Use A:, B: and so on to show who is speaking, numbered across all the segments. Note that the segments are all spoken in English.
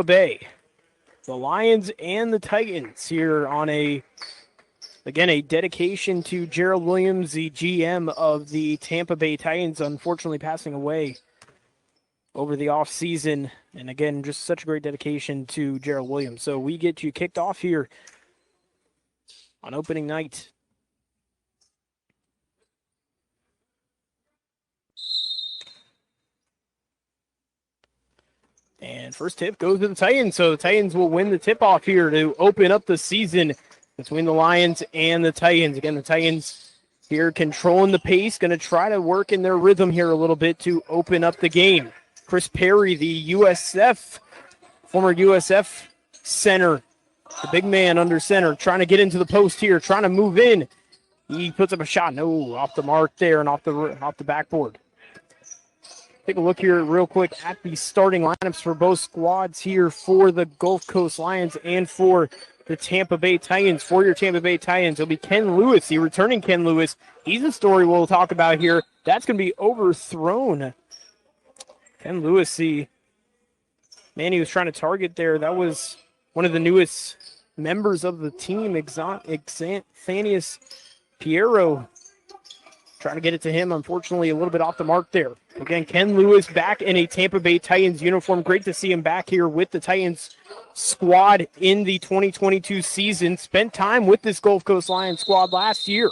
A: Bay. The Lions and the Titans here on a dedication to Gerald Williams, the GM of the Tampa Bay Titans, unfortunately passing away over the offseason. And again, just such a great dedication to Gerald Williams. So we get you kicked off here on opening night. And first tip goes to the Titans. So the Titans will win the tip-off here to open up the season between the Lions and the Titans. Again, the Titans here controlling the pace, going to try to work in their rhythm here a little bit to open up the game. Chris Perry, the former USF center, the big man under center, trying to get into the post here, trying to move in. He puts up a shot. No, off the mark there and off the backboard. Take a look here real quick at the starting lineups for both squads here for the Gulf Coast Lions and for the Tampa Bay Titans. For your Tampa Bay Titans, it'll be Ken Lewis, the returning Ken Lewis. He's a story we'll talk about here. That's going to be overthrown. Ken Lewis, the man he was trying to target there, that was one of the newest members of the team, Xanthanius Piero. Trying to get it to him, unfortunately, a little bit off the mark there. Again, Ken Lewis back in a Tampa Bay Titans uniform. Great to see him back here with the Titans squad in the 2022 season. Spent time with this Gulf Coast Lions squad last year.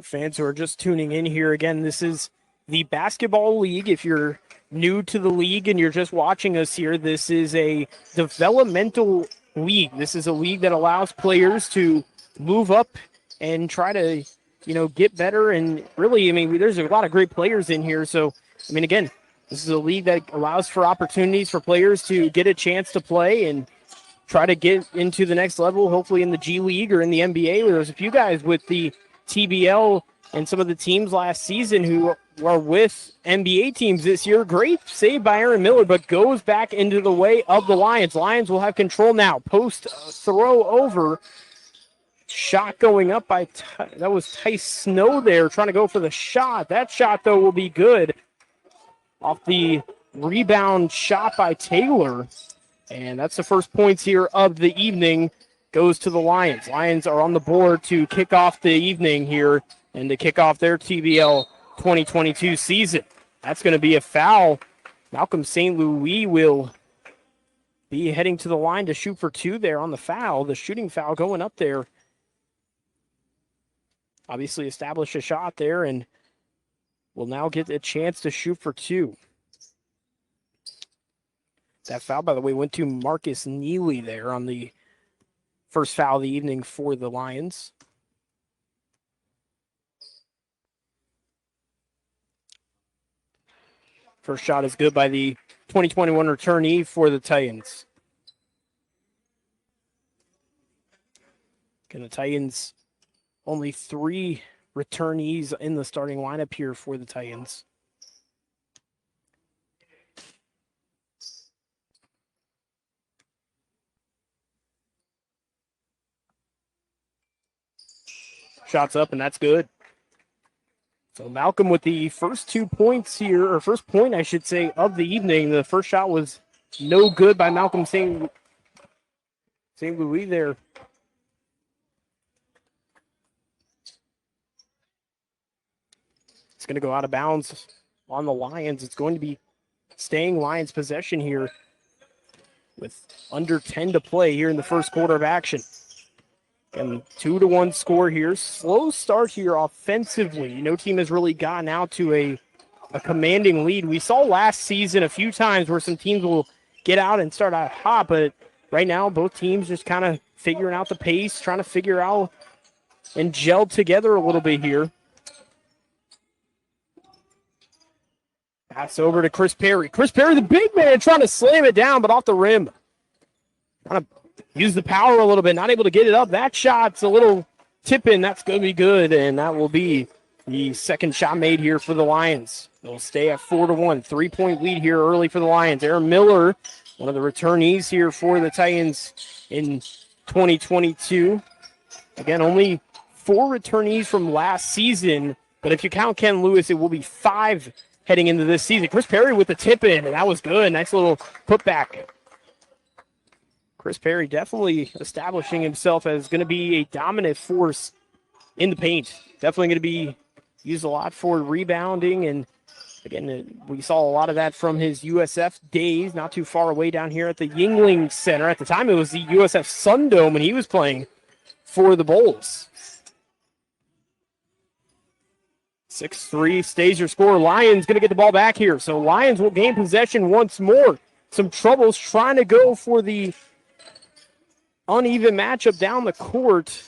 A: Fans who are just tuning in here, again, this is the basketball league. If you're new to the league and you're just watching us here, this is a developmental league. This is a league that allows players to move up and try to, get better. And really, there's a lot of great players in here. So, again, this is a league that allows for opportunities for players to get a chance to play and try to get into the next level, hopefully in the G League or in the NBA. There's a few guys with the TBL and some of the teams last season who are with NBA teams this year. Great save by Aaron Miller, but goes back into the way of the Lions. Lions will have control now. Post throw over. Shot going up by, that was Tice Snow there trying to go for the shot. That shot, though, will be good off the rebound shot by Taylor. And that's the first points here of the evening. Goes to the Lions. Lions are on the board to kick off the evening here and to kick off their TBL 2022 season. That's going to be a foul. Malcolm St. Louis will be heading to the line to shoot for two there on the foul. The shooting foul going up there. Obviously establish a shot there and will now get a chance to shoot for two. That foul, by the way, went to Marcus Neely there on the first foul of the evening for the Lions. First shot is good by the 2021 returnee for the Titans. Again, the Titans, only 3 returnees in the starting lineup here for the Titans. Shots up, and that's good. So Malcolm with the first 2 points here, or first point, I should say, of the evening. The first shot was no good by Malcolm St. Louis there. It's going to go out of bounds on the Lions. It's going to be staying Lions possession here with under 10 to play here in the first quarter of action. And 2-1 score here. Slow start here offensively. No team has really gotten out to a commanding lead. We saw last season a few times where some teams will get out and start out hot, but right now both teams just kind of figuring out the pace, trying to figure out and gel together a little bit here. Pass over to Chris Perry. Chris Perry, the big man, trying to slam it down, but off the rim. Trying to use the power a little bit, not able to get it up. That shot's a little tip in. That's going to be good, and that will be The second shot made here for the Lions. They'll stay at 4-1. 3-point lead here early for the Lions. Aaron Miller, one of the returnees here for the Titans in 2022. Again, only 4 returnees from last season, but if you count Ken Lewis, it will be 5 heading into this season. Chris Perry with the tip in, and that was good. Nice little putback. Chris Perry definitely establishing himself as going to be a dominant force in the paint. Definitely going to be used a lot for rebounding, and again, we saw a lot of that from his USF days, not too far away down here at the Yuengling Center. At the time, it was the USF Sundome, and he was playing for the Bulls. 6-3 stays your score. Lions going to get the ball back here, so Lions will gain possession once more. Some troubles trying to go for the uneven matchup down the court.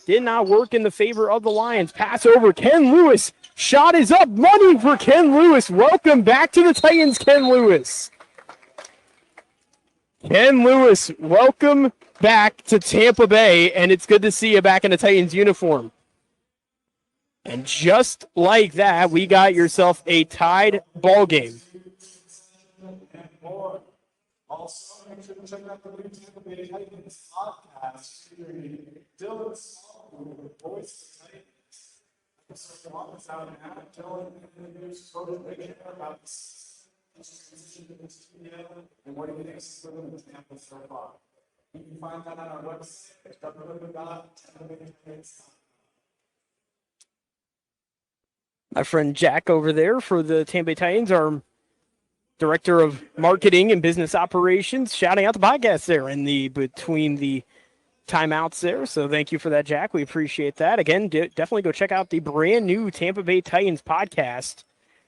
A: Did not work in the favor of the Lions. Pass over. Ken Lewis. Shot is up. Money for Ken Lewis. Welcome back to the Titans, Ken Lewis. Ken Lewis, welcome back to Tampa Bay, and it's good to see you back in a Titans uniform. And just like that, we got yourself a tied ball game.
B: Also, make sure to check out the new Tampa Bay Titans podcast featuring Dylan Smallwood with Voice of Titans. So come on, it's out now. Dylan and the news photo making about this transition to the studio and what he thinks is going to Tampa so far. You can find that on our website at www.tampabaytitans.com.
A: My friend Jack over there for the Tampa Bay Titans, our Director of Marketing and Business Operations, shouting out the podcast there in the between the timeouts there. So thank you for that, Jack. We appreciate that. Again, definitely go check out the brand new Tampa Bay Titans podcast,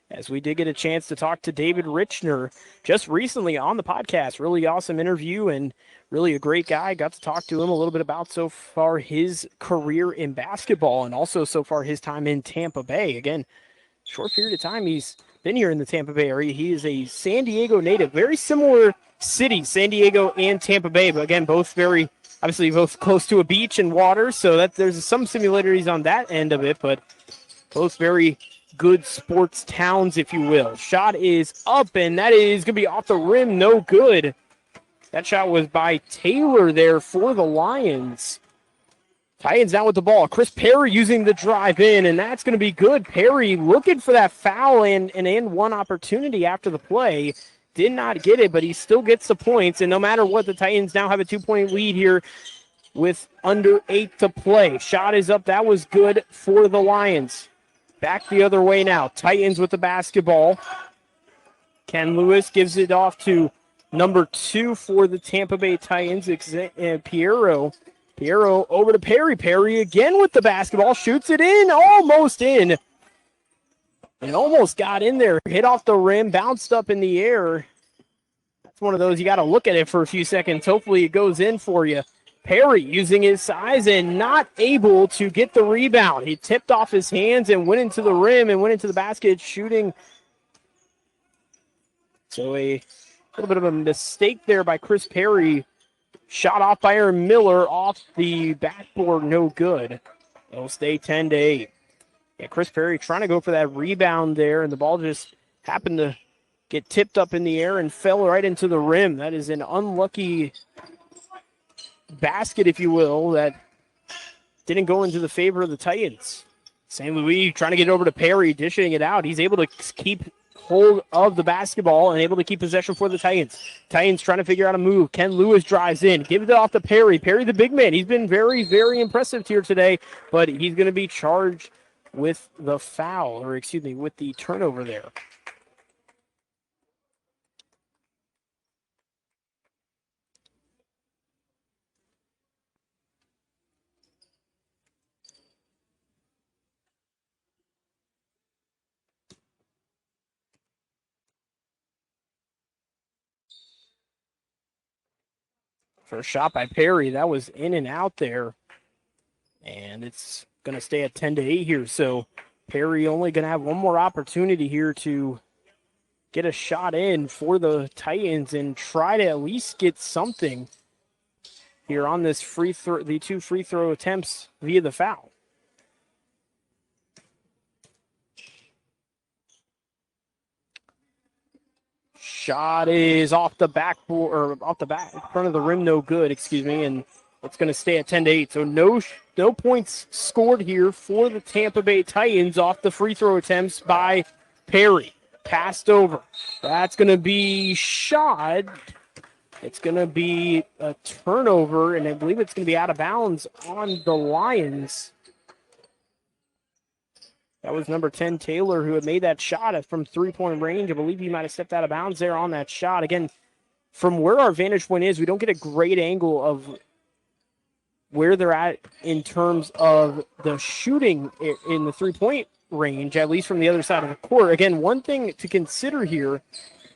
A: as we did get a chance to talk to David Richner just recently on the podcast. Really awesome interview and really a great guy. Got to talk to him a little bit about so far his career in basketball and also so far his time in Tampa Bay. Again, short period of time he's been here in the Tampa Bay area. He is a San Diego native. Very similar cities, San Diego and Tampa Bay, but again, both very, obviously both close to a beach and water, so that there's some similarities on that end of it, but both very good sports towns, if you will. Shot is up, and that is going to be off the rim, no good. That shot was by Taylor there for the Lions. Titans down with the ball. Chris Perry using the drive in, and that's going to be good. Perry looking for that foul and one opportunity after the play. Did not get it, but he still gets the points. And no matter what, the Titans now have a 2-point lead here with under 8 to play. Shot is up. That was good for the Lions. Back the other way now. Titans with the basketball. Ken Lewis gives it off to number 2 for the Tampa Bay Titans, Piero. Piero over to Perry. Perry again with the basketball. Shoots it in. Almost in. It almost got in there. Hit off the rim. Bounced up in the air. That's one of those you got to look at it for a few seconds. Hopefully it goes in for you. Perry using his size and not able to get the rebound. He tipped off his hands and went into the rim and went into the basket shooting. So a little bit of a mistake there by Chris Perry. Shot off by Aaron Miller off the backboard, no good. It'll stay 10-8. Yeah, Chris Perry trying to go for that rebound there, and the ball just happened to get tipped up in the air and fell right into the rim. That is an unlucky basket, if you will, that didn't go into the favor of the Titans. St. Louis trying to get over to Perry, dishing it out. He's able to keep hold of the basketball and able to keep possession for the Titans. Titans trying to figure out a move. Ken Lewis drives in. Give it off to Perry. Perry, the big man. He's been very, very impressive here today, but he's going to be charged with the foul, or excuse me, with the turnover there. First shot by Perry. That was in and out there. And it's going to stay at 10-8 here. So Perry only going to have one more opportunity here to get a shot in for the Titans and try to at least get something here on this free throw, the 2 free throw attempts via the foul. Shot is off the backboard, or off the back front of the rim, no good, excuse me, and it's going to stay at 10-8. So no points scored here for the Tampa Bay Titans off the free throw attempts by Perry. Passed over. That's going to be shot. It's going to be a turnover, and I believe it's going to be out of bounds on the Lions. That was number 10, Taylor, who had made that shot from three-point range. I believe he might have stepped out of bounds there on that shot. Again, from where our vantage point is, we don't get a great angle of where they're at in terms of the shooting in the three-point range, at least from the other side of the court. Again, one thing to consider here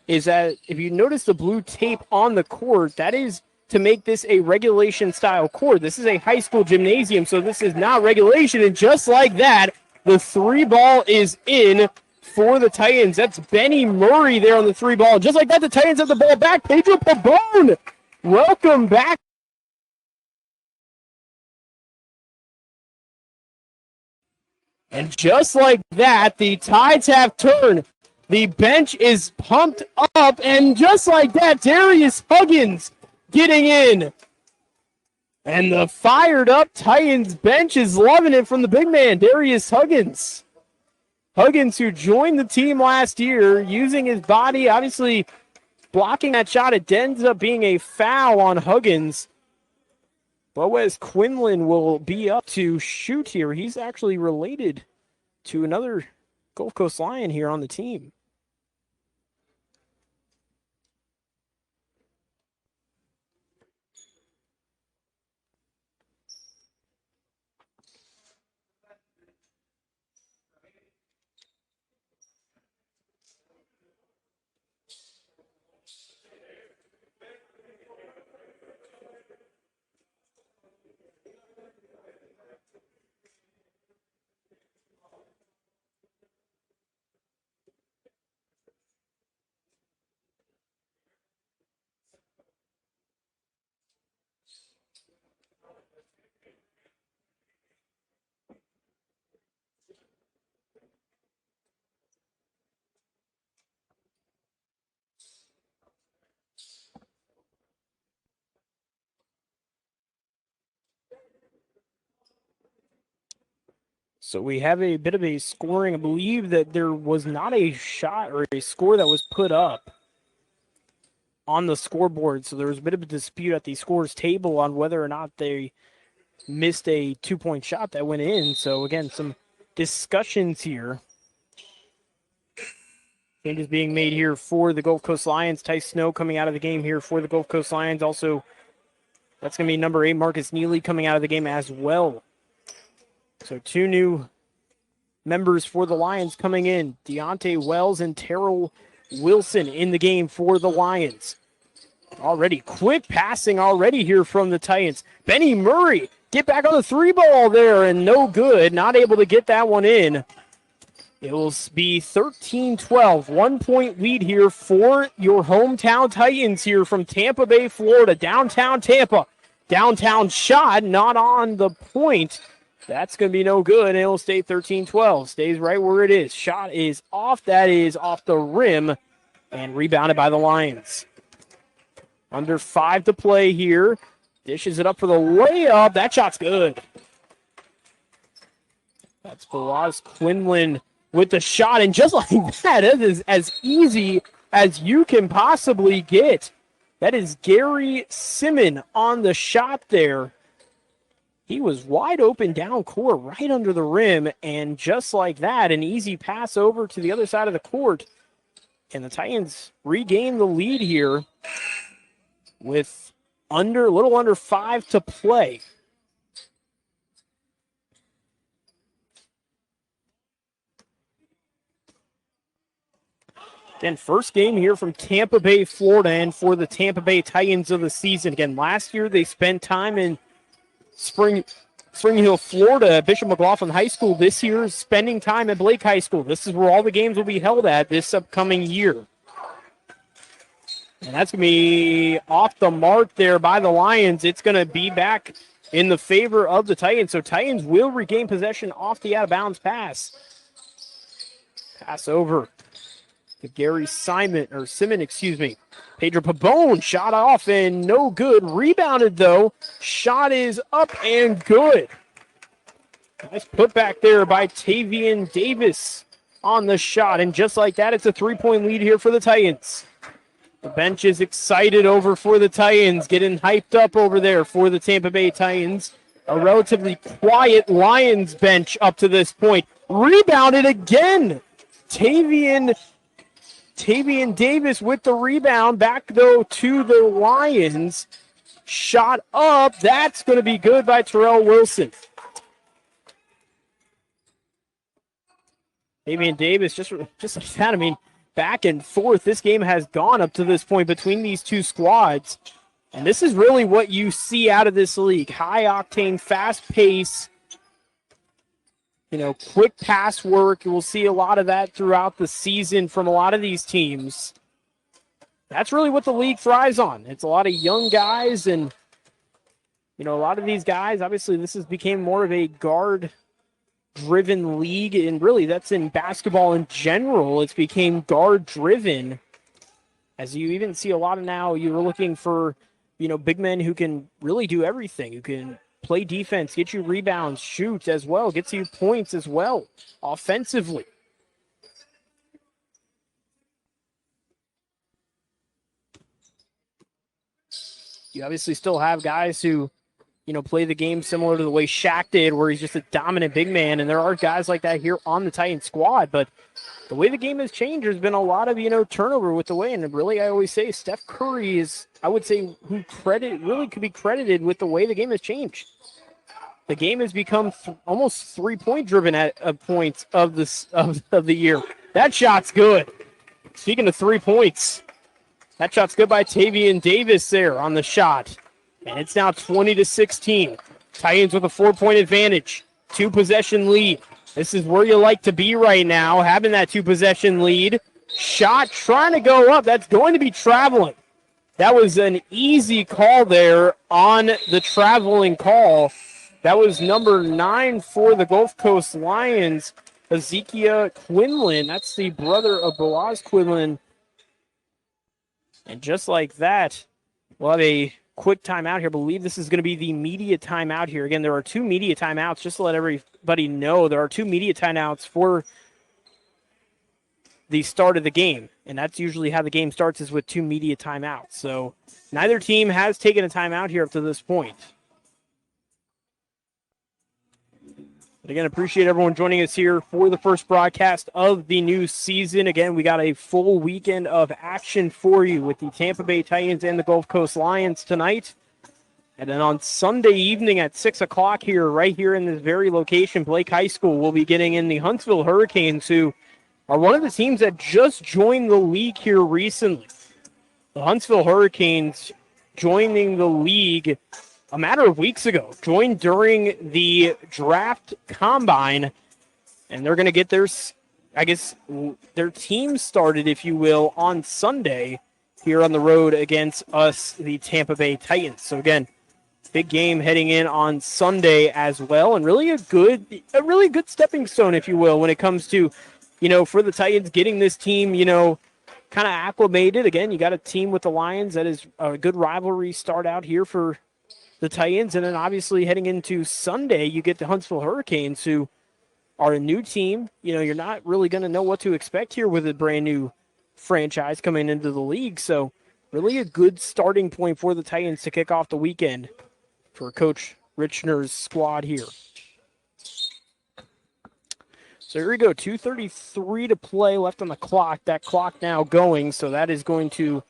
A: is that if you notice the blue tape on the court, that is to make this a regulation-style court. This is a high school gymnasium, so this is not regulation, and just like that, the three ball is in for the Titans. That's Bennie Murray there on the three ball. Just like that, the Titans have the ball back. Pedro Pabon, welcome back. And just like that, the Tides have turned. The bench is pumped up, and just like that, Darius Huggins getting in. And the fired-up Titans bench is loving it from the big man, Darius Huggins. Huggins, who joined the team last year, using his body, obviously blocking that shot. It ends up being a foul on Huggins. Boaz Quinlan will be up to shoot here. He's actually related to another Gulf Coast Lion here on the team. So we have a bit of a scoring. I believe that there was not a shot or a score that was put up on the scoreboard. So there was a bit of a dispute at the scores table on whether or not they missed a two-point shot that went in. So again, some discussions here. Changes being made here for the Gulf Coast Lions. Ty Snow coming out of the game here for the Gulf Coast Lions. Also, that's going to be number 8, Marcus Neely, coming out of the game as well. So 2 new members for the Lions coming in. Deontay Wells and Terrell Wilson in the game for the Lions. Already quick passing already here from the Titans. Bennie Murray, get back on the three ball there, and no good. Not able to get that one in. It will be 13-12. 1 point lead here for your hometown Titans here from Tampa Bay, Florida. Downtown Tampa. Downtown shot, not on the point. That's going to be no good. It'll stay 13-12. Stays right where it is. Shot is off. That is off the rim and rebounded by the Lions. Under 5 to play here. Dishes it up for the layup. That shot's good. That's Boaz Quinlan with the shot. And just like that, it is as easy as you can possibly get. That is Gary Simmon on the shot there. He was wide open down court right under the rim, and just like that, an easy pass over to the other side of the court. And the Titans regain the lead here with a little under 5 to play. Then first game here from Tampa Bay, Florida, and for the Tampa Bay Titans of the season. Again, last year they spent time in Spring Hill, Florida, at Bishop McLaughlin High School. This year is spending time at Blake High School. This is where all the games will be held at this upcoming year. And that's going to be off the mark there by the Lions. It's going to be back in the favor of the Titans. So Titans will regain possession off the out-of-bounds pass. Pass over to Gary Simon, excuse me. Pedro Pabon shot off and no good. Rebounded though. Shot is up and good. Nice put back there by Tavian Davis on the shot. And just like that, it's a 3-point lead here for the Titans. The bench is excited over for the Titans, getting hyped up over there for the Tampa Bay Titans. A relatively quiet Lions bench up to this point. Rebounded again. Tavian Davis with the rebound. Back, though, to the Lions. Shot up. That's going to be good by Terrell Wilson. Tavian Davis, just like that, I mean, back and forth. This game has gone up to this point between these two squads. And this is really what you see out of this league. High-octane, fast pace, quick pass work. We'll see a lot of that throughout the season from a lot of these teams. That's really what the league thrives on. It's a lot of young guys, and, a lot of these guys, obviously this has become more of a guard-driven league, and really that's in basketball in general. It's became guard-driven. As you even see a lot of now, you're looking for big men who can really do everything, who can play defense, get you rebounds, shoot as well, gets you points as well, offensively. You obviously still have guys who, play the game similar to the way Shaq did, where he's just a dominant big man, and there are guys like that here on the Titans squad, but the way the game has changed, there's been a lot of, turnover with the way, and really I always say Steph Curry is, I would say, really could be credited with the way the game has changed. The game has become almost 3-point driven at points of the year. That shot's good. Speaking of 3 points, that shot's good by Tavian Davis there on the shot. And it's now 20-16. Titans with a 4-point advantage. 2-possession lead. This is where you like to be right now, having that 2-possession lead. Shot trying to go up. That's going to be traveling. That was an easy call there on the traveling call. That was number 9 for the Gulf Coast Lions, Ezekiel Quinlan. That's the brother of Boaz Quinlan. And just like that, we'll have a quick timeout here. I believe this is going to be the media timeout here. Again, there are 2 media timeouts. Just to let everybody know, there are 2 media timeouts for the start of the game. And that's usually how the game starts, is with 2 media timeouts. So neither team has taken a timeout here up to this point. But again, appreciate everyone joining us here for the first broadcast of the new season. Again, we got a full weekend of action for you with the Tampa Bay Titans and the Gulf Coast Lions tonight. And then on Sunday evening at 6 o'clock here, right here in this very location, Blake High School, we'll be getting in the Huntsville Hurricanes, who are one of the teams that just joined the league here recently. The Huntsville Hurricanes joining the league a matter of weeks ago, joined during the draft combine, and they're going to get their team started, if you will, on Sunday here on the road against us, the Tampa Bay Titans. So again, big game heading in on Sunday as well, and really a really good stepping stone, if you will, when it comes to, for the Titans getting this team, kind of acclimated. Again, you got a team with the Lions that is a good rivalry start out here for the Titans, and then obviously heading into Sunday, you get the Huntsville Hurricanes, who are a new team. You're not really going to know what to expect here with a brand new franchise coming into the league. So really a good starting point for the Titans to kick off the weekend for Coach Richner's squad here. So here we go, 2:33 to play left on the clock. That clock now going, so that is going to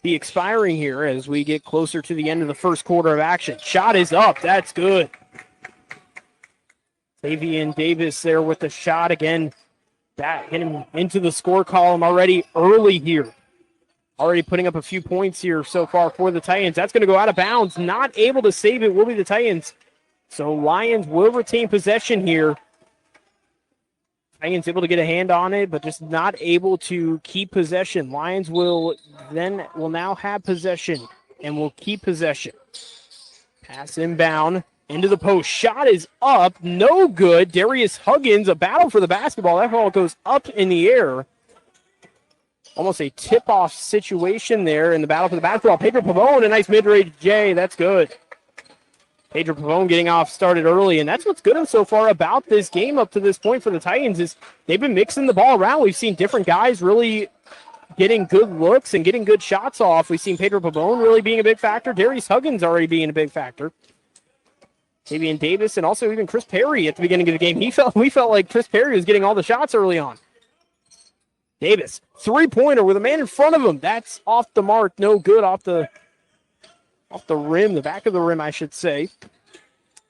A: be expiring here as we get closer to the end of the first quarter of action. Shot is up. That's good. Tavian Davis there with the shot again. Getting into the score column already early here. Already putting up a few points here so far for the Titans. That's going to go out of bounds. Not able to save it will be the Titans. So Lions will retain possession here. Titans able to get a hand on it, but just not able to keep possession. Lions will now have possession and will keep possession. Pass inbound into the post. Shot is up. No good. Darius Huggins, a battle for the basketball. That ball goes up in the air. almost a tip-off situation there in the battle for the basketball. Pedro Pavone, a nice mid-range J. That's good. Pedro Pavone getting off started early, and that's what's good so far about this game up to this point for the Titans is they've been mixing the ball around. We've seen different guys really getting good looks and getting good shots off. We've seen Pedro Pavone really being a big factor. Darius Huggins already being a big factor. Davian Davis and also even Chris Perry at the beginning of the game. We felt like Chris Perry was getting all the shots early on. Davis, three-pointer with a man in front of him. That's off the mark. No good off the rim, the back of the rim, I should say.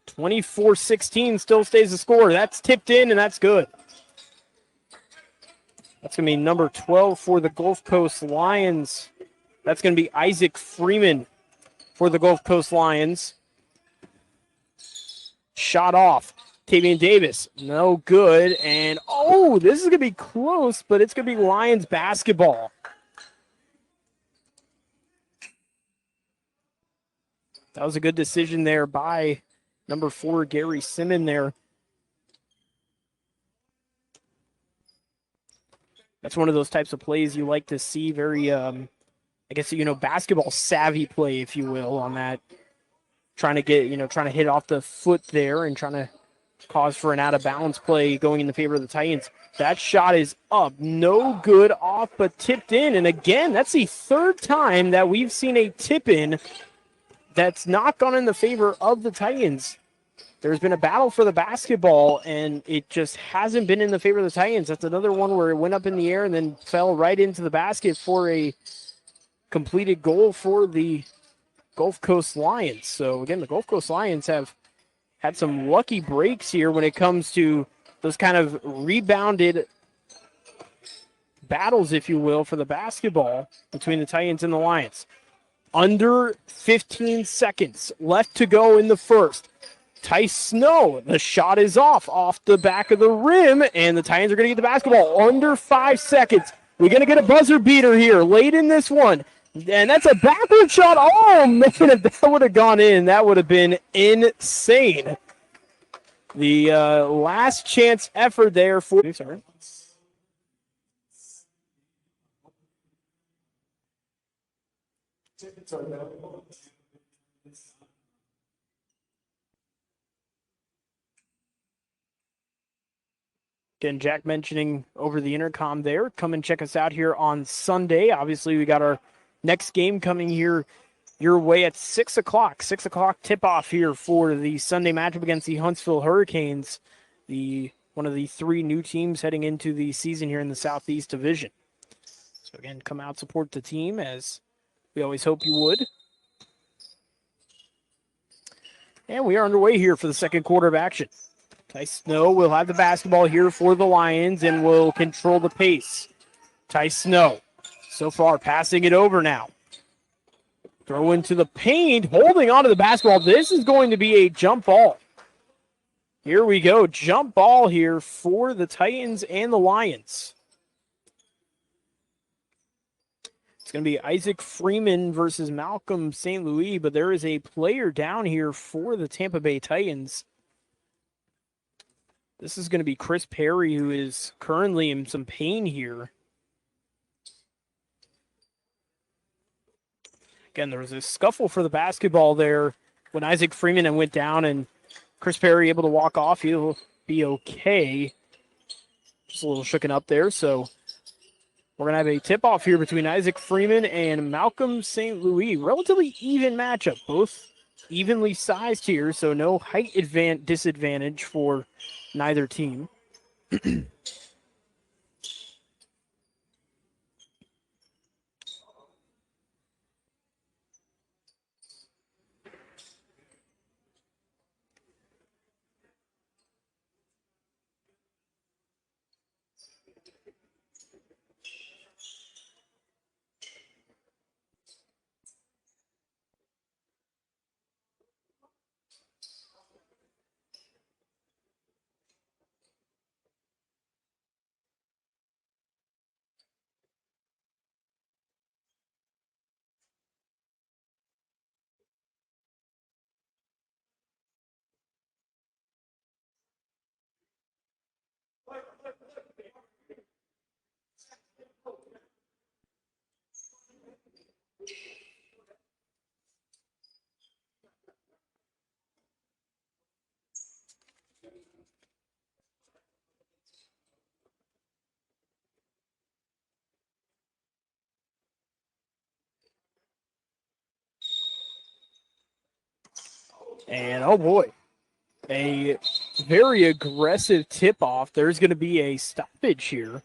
A: 24-16 still stays the score. That's tipped in, and that's good. That's going to be number 12 for the Gulf Coast Lions. That's going to be Isaac Freeman for the Gulf Coast Lions. Shot off. Tavian Davis, no good. And, oh, this is going to be close, but it's going to be Lions basketball. That was a good decision there by number 4, Gary Simmon there. That's one of those types of plays you like to see. Very, I guess, basketball savvy play, if you will, on that. Trying to hit off the foot there and trying to cause for an out-of-bounds play going in the favor of the Titans. That shot is up. No good off, but tipped in. And again, that's the third time that we've seen a tip-in that's not gone in the favor of the Titans. There's been a battle for the basketball, and it just hasn't been in the favor of the Titans. That's another one where it went up in the air and then fell right into the basket for a completed goal for the Gulf Coast Lions. So, again, the Gulf Coast Lions have had some lucky breaks here when it comes to those kind of rebounded battles, if you will, for the basketball between the Titans and the Lions. Under 15 seconds left to go in the first. Tice Snow, the shot is off the back of the rim, and the Titans are going to get the basketball under 5 seconds. We're going to get a buzzer beater here late in this one, and that's a backward shot. Oh, man, if that would have gone in, that would have been insane. The last chance effort there for... Sorry. Again, Jack mentioning over the intercom there, come and check us out here on Sunday. Obviously, we got our next game coming here your way at 6 o'clock. 6 o'clock tip-off here for the Sunday matchup against the Huntsville Hurricanes, one of the 3 new teams heading into the season here in the Southeast Division. So again, come out, support the team as we always hope you would. And we are underway here for the second quarter of action. Tice Snow will have the basketball here for the Lions and will control the pace. Tice Snow, so far, passing it over now. Throw into the paint, holding onto the basketball. This is going to be a jump ball. Here we go, jump ball here for the Titans and the Lions. It's going to be Isaac Freeman versus Malcolm St. Louis, but there is a player down here for the Tampa Bay Titans. This is going to be Chris Perry, who is currently in some pain here. Again, there was a scuffle for the basketball there when Isaac Freeman went down, and Chris Perry able to walk off. He'll be okay. Just a little shooken up there, so we're going to have a tip-off here between Isaac Freeman and Malcolm St. Louis. Relatively even matchup, both evenly sized here, so no height disadvantage for neither team. And, oh, boy, a very aggressive tip-off. There's going to be a stoppage here.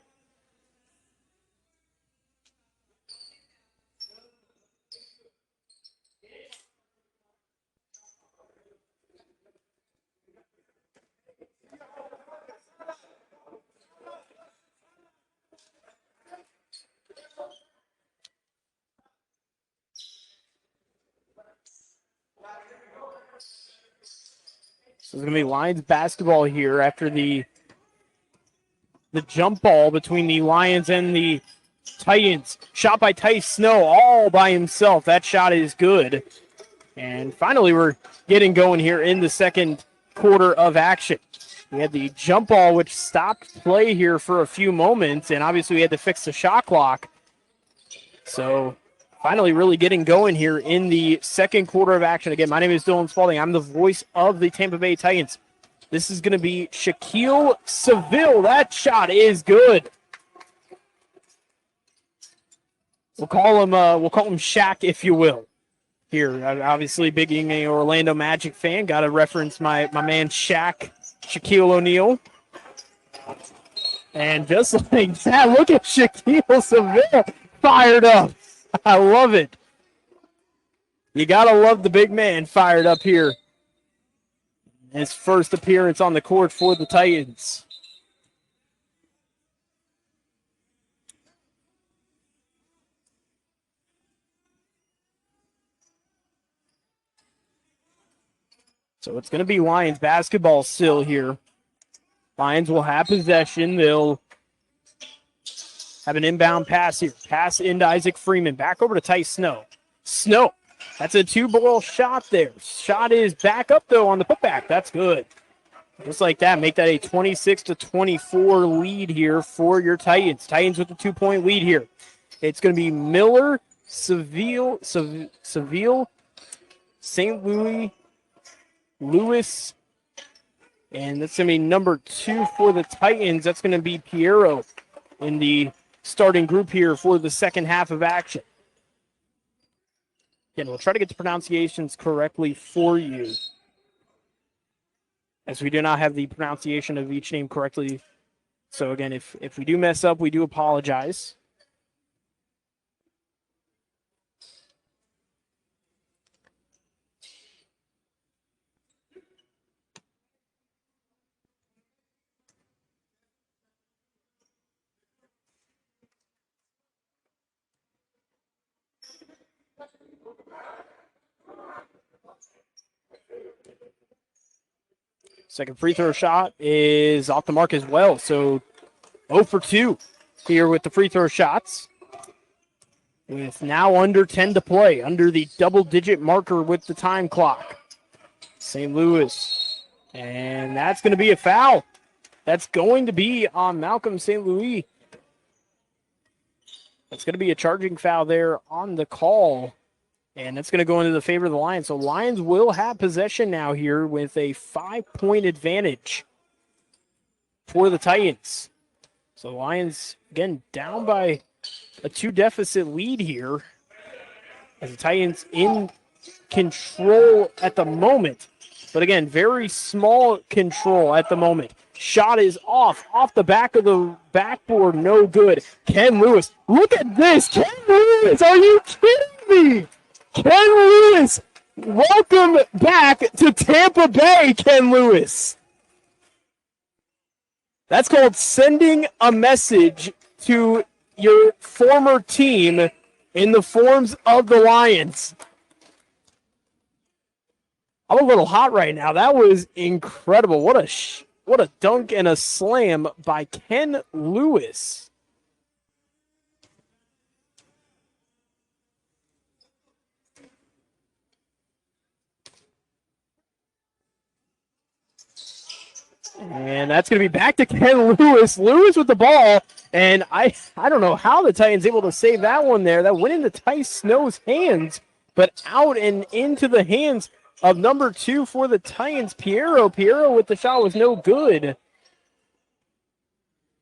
A: So it's going to be Lions basketball here after the jump ball between the Lions and the Titans. Shot by Tice Snow all by himself. That shot is good. And finally, we're getting going here in the second quarter of action. We had the jump ball, which stopped play here for a few moments, and obviously we had to fix the shot clock. So finally really getting going here in the second quarter of action. Again, my name is Dylan Spalding. I'm the voice of the Tampa Bay Titans. This is going to be Shaquille Seville. That shot is good. We'll call him Shaq, if you will. Here, obviously, being an Orlando Magic fan, got to reference my man Shaq, Shaquille O'Neal. And just like that, look at Shaquille Seville fired up. I love it. You got to love the big man fired up here. His first appearance on the court for the Titans. So it's going to be Lions basketball still here. Lions will have possession. They'll have an inbound pass here. Pass into Isaac Freeman. Back over to Tice Snow. Snow. That's a two-ball shot there. Shot is back up, though, on the putback. That's good. Just like that, make that a 26-24 lead here for your Titans. Titans with a 2-point lead here. It's going to be Miller, Seville, St. Louis, Lewis, and that's going to be number 2 for the Titans. That's going to be Piero in the starting group here for the second half of action. Again, we'll try to get the pronunciations correctly for you, as we do not have the pronunciation of each name correctly. So again, if we do mess up, we do apologize. Second free throw shot is off the mark as well. So 0 for 2 here with the free throw shots. With now under 10 to play, under the double-digit marker with the time clock. St. Louis. And that's going to be a foul. That's going to be on Malcolm St. Louis. That's going to be a charging foul there on the call. And that's going to go into the favor of the Lions. So Lions will have possession now here with a 5-point advantage for the Titans. So the Lions, again, down by a 2-deficit lead here. As the Titans in control at the moment. But again, very small control at the moment. Shot is off the back of the backboard. No good. Ken Lewis. Look at this. Ken Lewis. Are you kidding me? Ken Lewis. Welcome back to Tampa Bay, Ken Lewis. That's called sending a message to your former team in the forms of the Lions. I'm a little hot right now. That was incredible. What a dunk and a slam by Ken Lewis. And that's going to be back to Ken Lewis. Lewis with the ball. And I don't know how the Titans able to save that one there. That went into Tice Snow's hands, but out and into the hands of number 2 for the Titans, Piero. Piero with the shot was no good.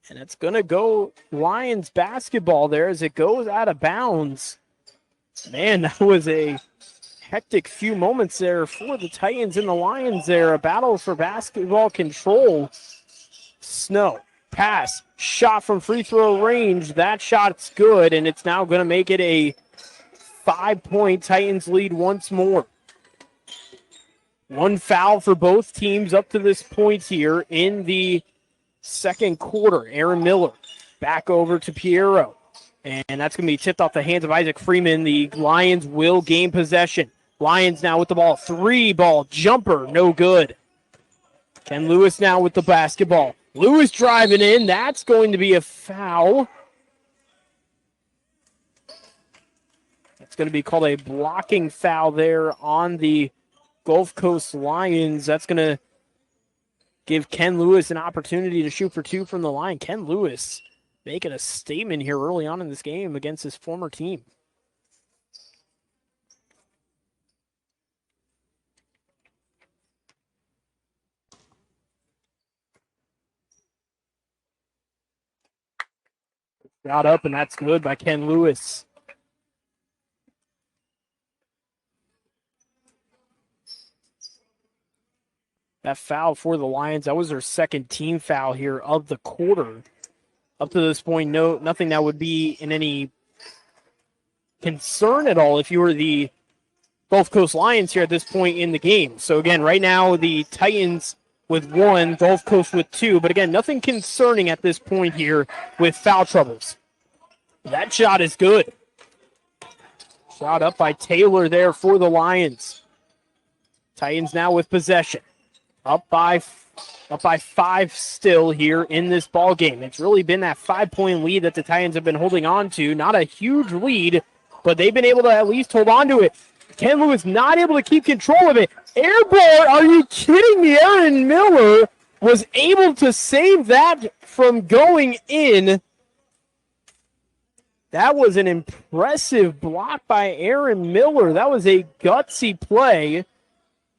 A: And it's going to go Lions basketball there as it goes out of bounds. Man, that was a hectic few moments there for the Titans and the Lions there. A battle for basketball control. Snow, pass, shot from free throw range. That shot's good, and it's now going to make it a 5-point Titans lead once more. One foul for both teams up to this point here in the second quarter. Aaron Miller back over to Piero. And that's going to be tipped off the hands of Isaac Freeman. The Lions will gain possession. Lions now with the ball. 3-ball jumper, no good. Ken Lewis now with the basketball. Lewis driving in. That's going to be a foul. That's going to be called a blocking foul there on the Gulf Coast Lions. That's going to give Ken Lewis an opportunity to shoot for 2 from the line. Ken Lewis making a statement here early on in this game against his former team. Shot up, and that's good by Ken Lewis. That foul for the Lions, that was their second team foul here of the quarter. Up to this point, nothing that would be in any concern at all if you were the Gulf Coast Lions here at this point in the game. So again, right now the Titans with 1, Gulf Coast with 2. But again, nothing concerning at this point here with foul troubles. That shot is good. Shot up by Taylor there for the Lions. Titans now with possession. Up by 5 still here in this ball game. It's really been that 5-point lead that the Titans have been holding on to. Not a huge lead, but they've been able to at least hold on to it. Ken Lewis not able to keep control of it. Air ball, are you kidding me? Aaron Miller was able to save that from going in. That was an impressive block by Aaron Miller. That was a gutsy play.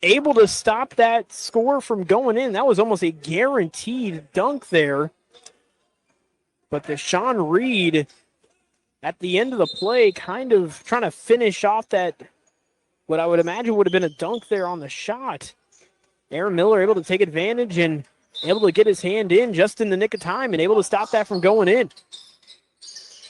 A: Able to stop that score from going in. That was almost a guaranteed dunk there. But Deshaun Reed, at the end of the play, kind of trying to finish off that, what I would imagine would have been a dunk there on the shot. Aaron Miller able to take advantage and able to get his hand in just in the nick of time and able to stop that from going in.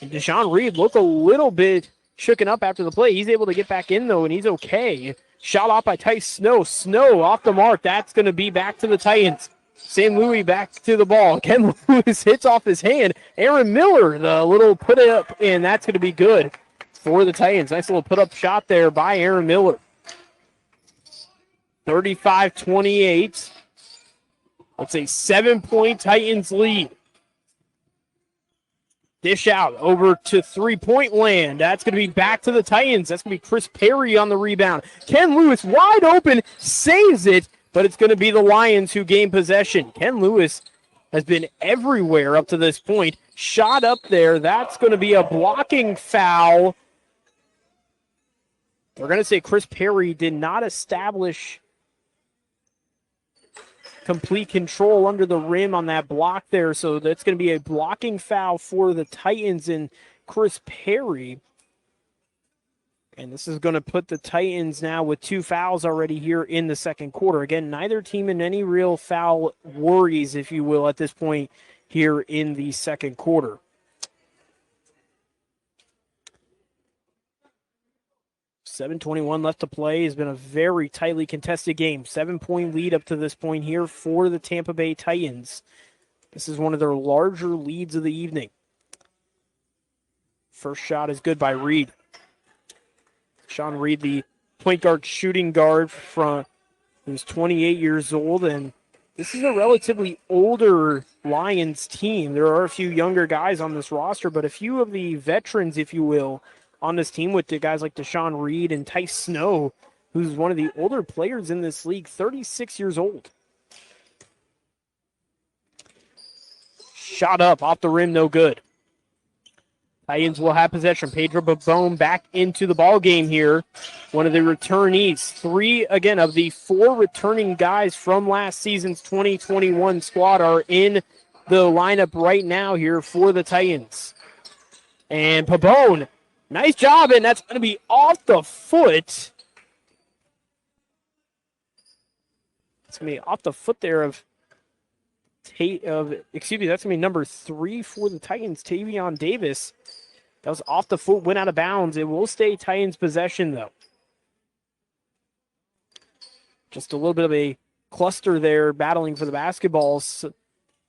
A: And Deshaun Reed looked a little bit shooken up after the play. He's able to get back in, though, and he's okay. Shot off by Tice Snow. Snow off the mark. That's going to be back to the Titans. St. Louis back to the ball. Ken Lewis hits off his hand. Aaron Miller, the little put it up, and that's going to be good for the Titans. Nice little put-up shot there by Aaron Miller. 35-28. It's a 7-point Titans lead. Dish out over to three-point land. That's going to be back to the Titans. That's going to be Chris Perry on the rebound. Ken Lewis wide open, saves it, but it's going to be the Lions who gain possession. Ken Lewis has been everywhere up to this point. Shot up there. That's going to be a blocking foul. We're going to say Chris Perry did not establish complete control under the rim on that block there. So that's going to be a blocking foul for the Titans and Chris Perry. And this is going to put the Titans now with 2 fouls already here in the second quarter. Again, neither team in any real foul worries, if you will, at this point here in the second quarter. 7:21 left to play. Has been a very tightly contested game. 7-point lead up to this point here for the Tampa Bay Titans. This is one of their larger leads of the evening. First shot is good by Reed. Sean Reed, the point guard shooting guard who's 28 years old, and this is a relatively older Lions team. There are a few younger guys on this roster, but a few of the veterans, if you will, on this team with the guys like Deshaun Reed and Tice Snow, who's one of the older players in this league, 36 years old. Shot up, off the rim, no good. Titans will have possession. Pedro Babone back into the ball game here. One of the returnees. 3, again, of the 4 returning guys from last season's 2021 squad are in the lineup right now here for the Titans. And Babone, nice job, and that's going to be off the foot It's going to be off the foot there of that's going to be number 3 for the Titans, Tavion Davis. That was off the foot, went out of bounds. It will stay Titans possession, though. Just a little bit of a cluster there battling for the basketballs.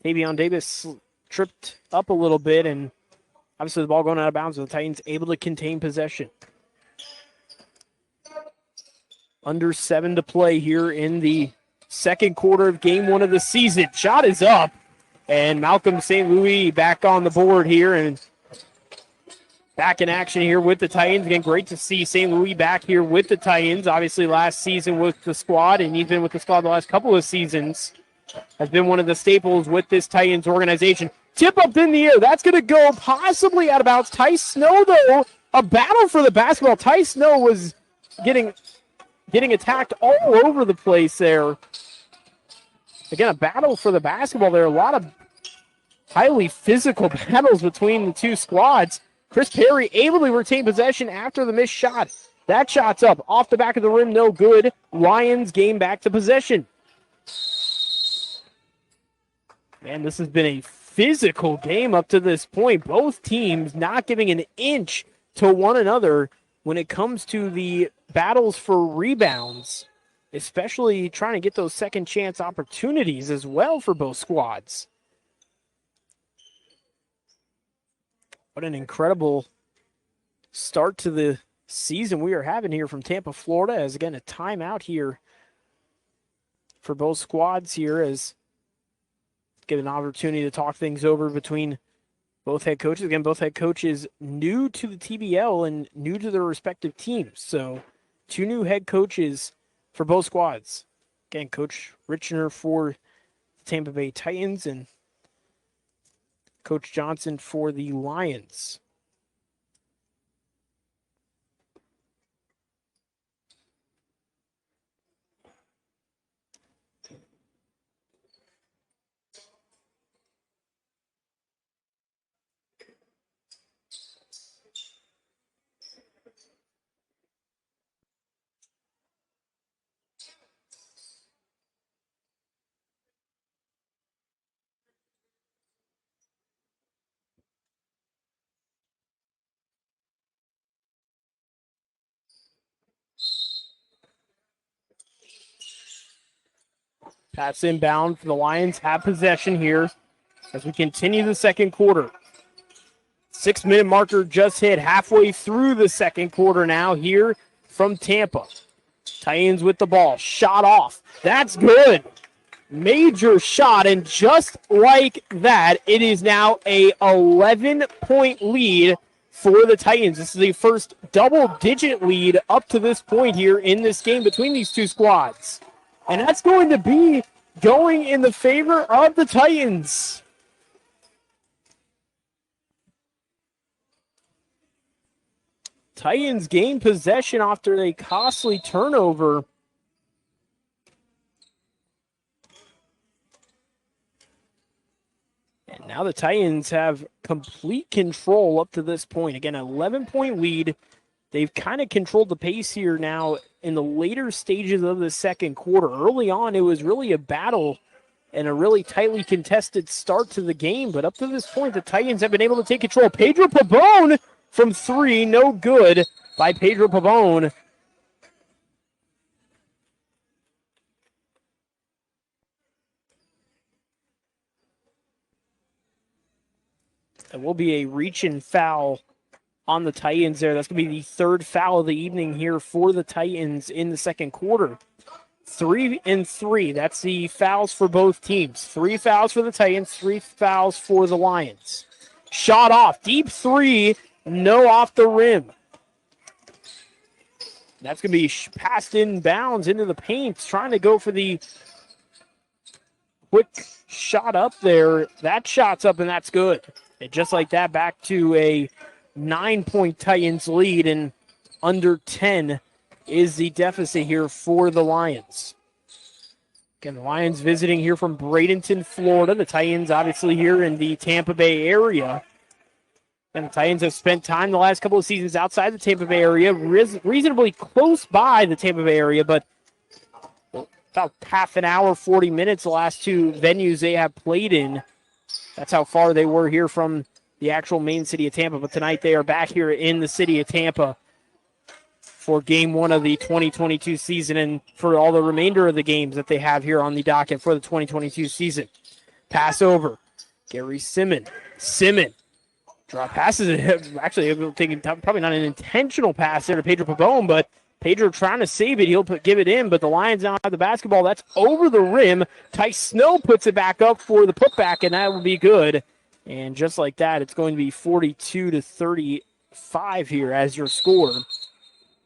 A: Tavion Davis tripped up a little bit, and obviously the ball going out of bounds, so the Titans able to contain possession. Under 7 to play here in the second quarter of game 1 of the season. Shot is up, and Malcolm St. Louis back on the board here and back in action here with the Titans. Again, great to see St. Louis back here with the Titans. Obviously last season with the squad, and even with the squad the last couple of seasons, has been one of the staples with this Titans organization. Tip up in the air. That's going to go possibly out of bounds. Tice Snow, though, a battle for the basketball. Tice Snow was getting attacked all over the place there. Again, a battle for the basketball there. A lot of highly physical battles between the two squads. Chris Perry able to retain possession after the missed shot. That shot's up. Off the back of the rim, no good. Lions gain back to possession. Man, this has been a physical game up to this point. Both teams not giving an inch to one another when it comes to the battles for rebounds, especially trying to get those second chance opportunities as well for both squads. What an incredible start to the season we are having here from Tampa, Florida, as again a timeout here for both squads here, as give an opportunity to talk things over between both head coaches. Again, both head coaches new to the TBL and new to their respective teams. So 2 new head coaches for both squads. Again, Coach Richner for the Tampa Bay Titans and Coach Johnson for the Lions. Pass inbound for the Lions. Have possession here as we continue the second quarter. 6-minute marker just hit halfway through the second quarter now here from Tampa. Titans with the ball. Shot off. That's good. Major shot, and just like that, it is now a 11-point lead for the Titans. This is the first double-digit lead up to this point here in this game between these two squads. And that's going to be going in the favor of the Titans. Titans gain possession after a costly turnover. And now the Titans have complete control up to this point. Again, an 11-point lead. They've kind of controlled the pace here now in the later stages of the second quarter. Early on, it was really a battle and a really tightly contested start to the game. But up to this point, the Titans have been able to take control. Pedro Pabon from 3, no good by Pedro Pabon. It will be a reach-in foul on the Titans there. That's going to be the 3rd foul of the evening here for the Titans in the second quarter. 3 and 3. That's the fouls for both teams. 3 fouls for the Titans, 3 fouls for the Lions. Shot off. Deep 3. No off the rim. That's going to be passed in bounds into the paint. Trying to go for the quick shot up there. That shot's up, and that's good. And just like that, back to a 9-point Titans lead, and under 10 is the deficit here for the Lions. Again, the Lions visiting here from Bradenton, Florida. The Titans obviously here in the Tampa Bay area. And the Titans have spent time the last couple of seasons outside the Tampa Bay area, reasonably close by the Tampa Bay area, but about half an hour, 40 minutes, the last two venues they have played in. That's how far they were here from the actual main city of Tampa. But tonight they are back here in the city of Tampa for game one of the 2022 season and for all the remainder of the games that they have here on the docket for the 2022 season. Pass over. Gary Simmon. Drop passes. Actually, taking probably not an intentional pass there to Pedro Pabon, but Pedro trying to save it. He'll give it in, but the Lions now have the basketball. That's over the rim. Ty Snow puts it back up for the putback, and that will be good. And just like that, it's going to be 42-35 here as your score.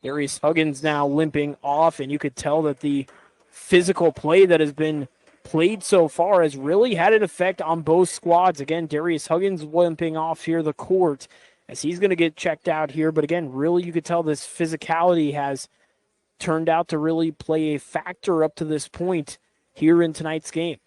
A: Darius Huggins now limping off, and you could tell that the physical play that has been played so far has really had an effect on both squads. Again, Darius Huggins limping off here the court as he's going to get checked out here. But again, really you could tell this physicality has turned out to really play a factor up to this point here in tonight's game.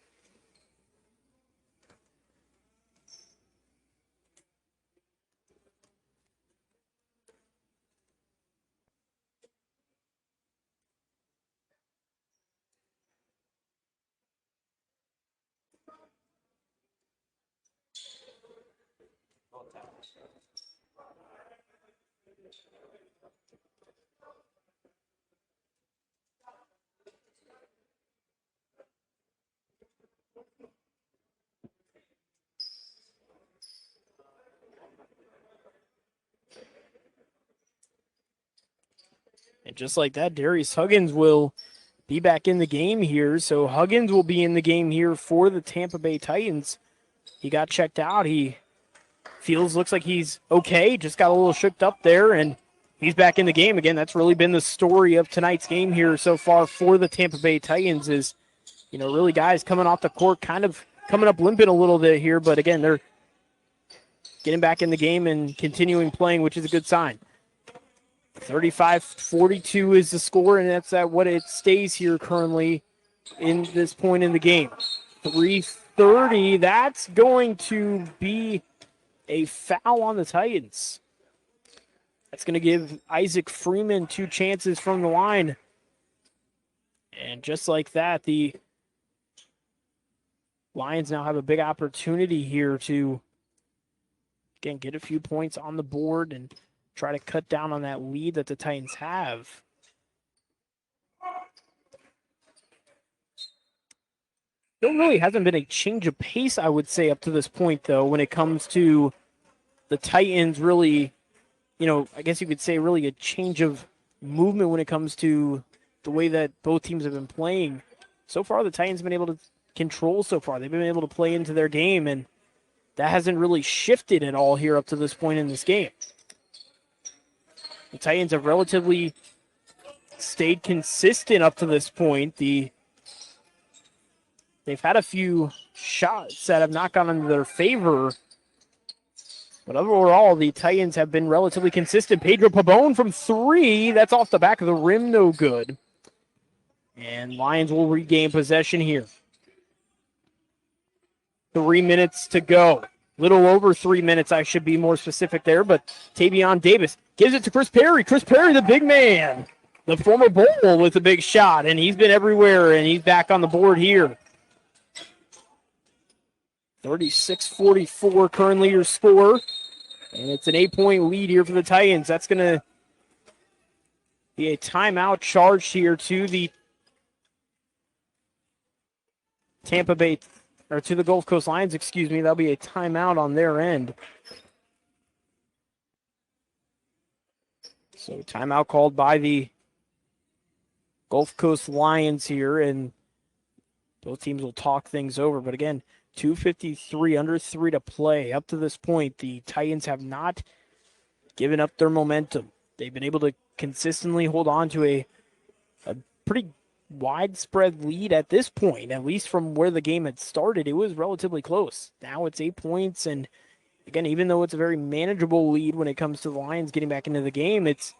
A: And just like that, Darius Huggins will be back in the game here. So Huggins will be in the game here for the Tampa Bay Titans. He got checked out. He looks like he's okay. Just got a little shook up there, and he's back in the game again. That's really been the story of tonight's game here so far for the Tampa Bay Titans is, really guys coming off the court, kind of coming up limping a little bit here. But again, they're getting back in the game and continuing playing, which is a good sign. 35-42 is the score, and that's at what it stays here currently in this point in the game. 3:30, that's going to be a foul on the Titans. That's going to give Isaac Freeman 2 chances from the line. And just like that, the Lions now have a big opportunity here to, again, get a few points on the board and try to cut down on that lead that the Titans have. There really hasn't been a change of pace, I would say, up to this point, though, when it comes to the Titans really, I guess you could say really a change of movement when it comes to the way that both teams have been playing. So far, the Titans have been able to control so far. They've been able to play into their game, and that hasn't really shifted at all here up to this point in this game. The Titans have relatively stayed consistent up to this point. They've had a few shots that have not gone in their favor, but overall, the Titans have been relatively consistent. Pedro Pabon from 3. That's off the back of the rim, no good. And Lions will regain possession here. 3 minutes to go. Little over 3 minutes, I should be more specific there, but Tavion Davis gives it to Chris Perry. Chris Perry, the big man. The former Bowl with a big shot, and he's been everywhere, and he's back on the board here. 36-44 currently your score, and it's an 8-point lead here for the Titans. That's going to be a timeout charged here to the Tampa Bay, or to the Gulf Coast Lions, excuse me. That'll be a timeout on their end. So timeout called by the Gulf Coast Lions here, and both teams will talk things over. But again, 2:53, under 3 to play. Up to this point, the Titans have not given up their momentum. They've been able to consistently hold on to a pretty widespread lead at this point, at least from where the game had started. It was relatively close. Now it's 8 points, and again, even though it's a very manageable lead when it comes to the Lions getting back into the game, it's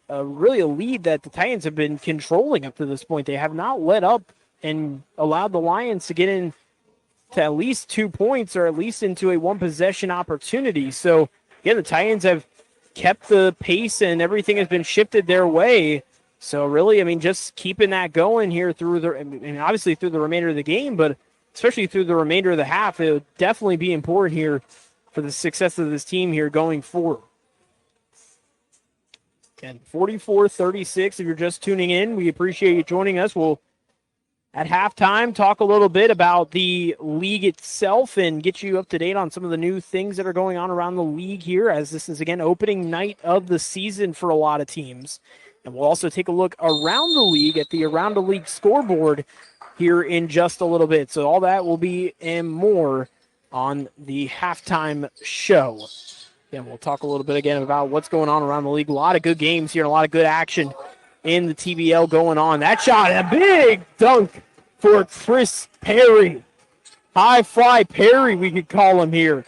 A: really a lead that the Titans have been controlling up to this point. They have not let up and allowed the Lions to get in to at least 2 points, or at least into a one-possession opportunity. So, again, the Titans have kept the pace, and everything has been shifted their way. So really, I mean, just keeping that going here through the, I mean, obviously through the remainder of the game, but especially through the remainder of the half, it would definitely be important here for the success of this team here going forward. And 44-36, if you're just tuning in, we appreciate you joining us. We'll, at halftime, talk a little bit about the league itself and get you up to date on some of the new things that are going on around the league here, as this is, again, opening night of the season for a lot of teams. And we'll also take a look around the league at the Around the League scoreboard here in just a little bit. So all that will be and more on the halftime show. And we'll talk a little bit again about what's going on around the league. A lot of good games here and a lot of good action in the TBL going on. That shot, a big dunk for Chris Perry. High fly Perry, we could call him here.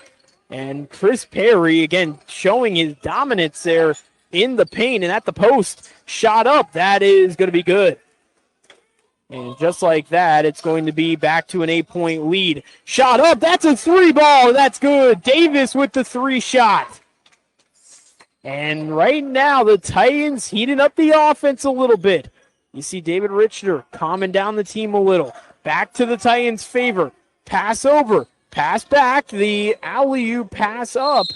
A: And Chris Perry, again, showing his dominance there in the paint and at the post. Shot up. That is going to be good. And just like that, it's going to be back to an 8-point lead. Shot up. That's a 3-ball. That's good. Davis with the 3 shot. And right now, the Titans heating up the offense a little bit. You see David Richner calming down the team a little. Back to the Titans' favor. Pass over. Pass back. The alley-oop pass up.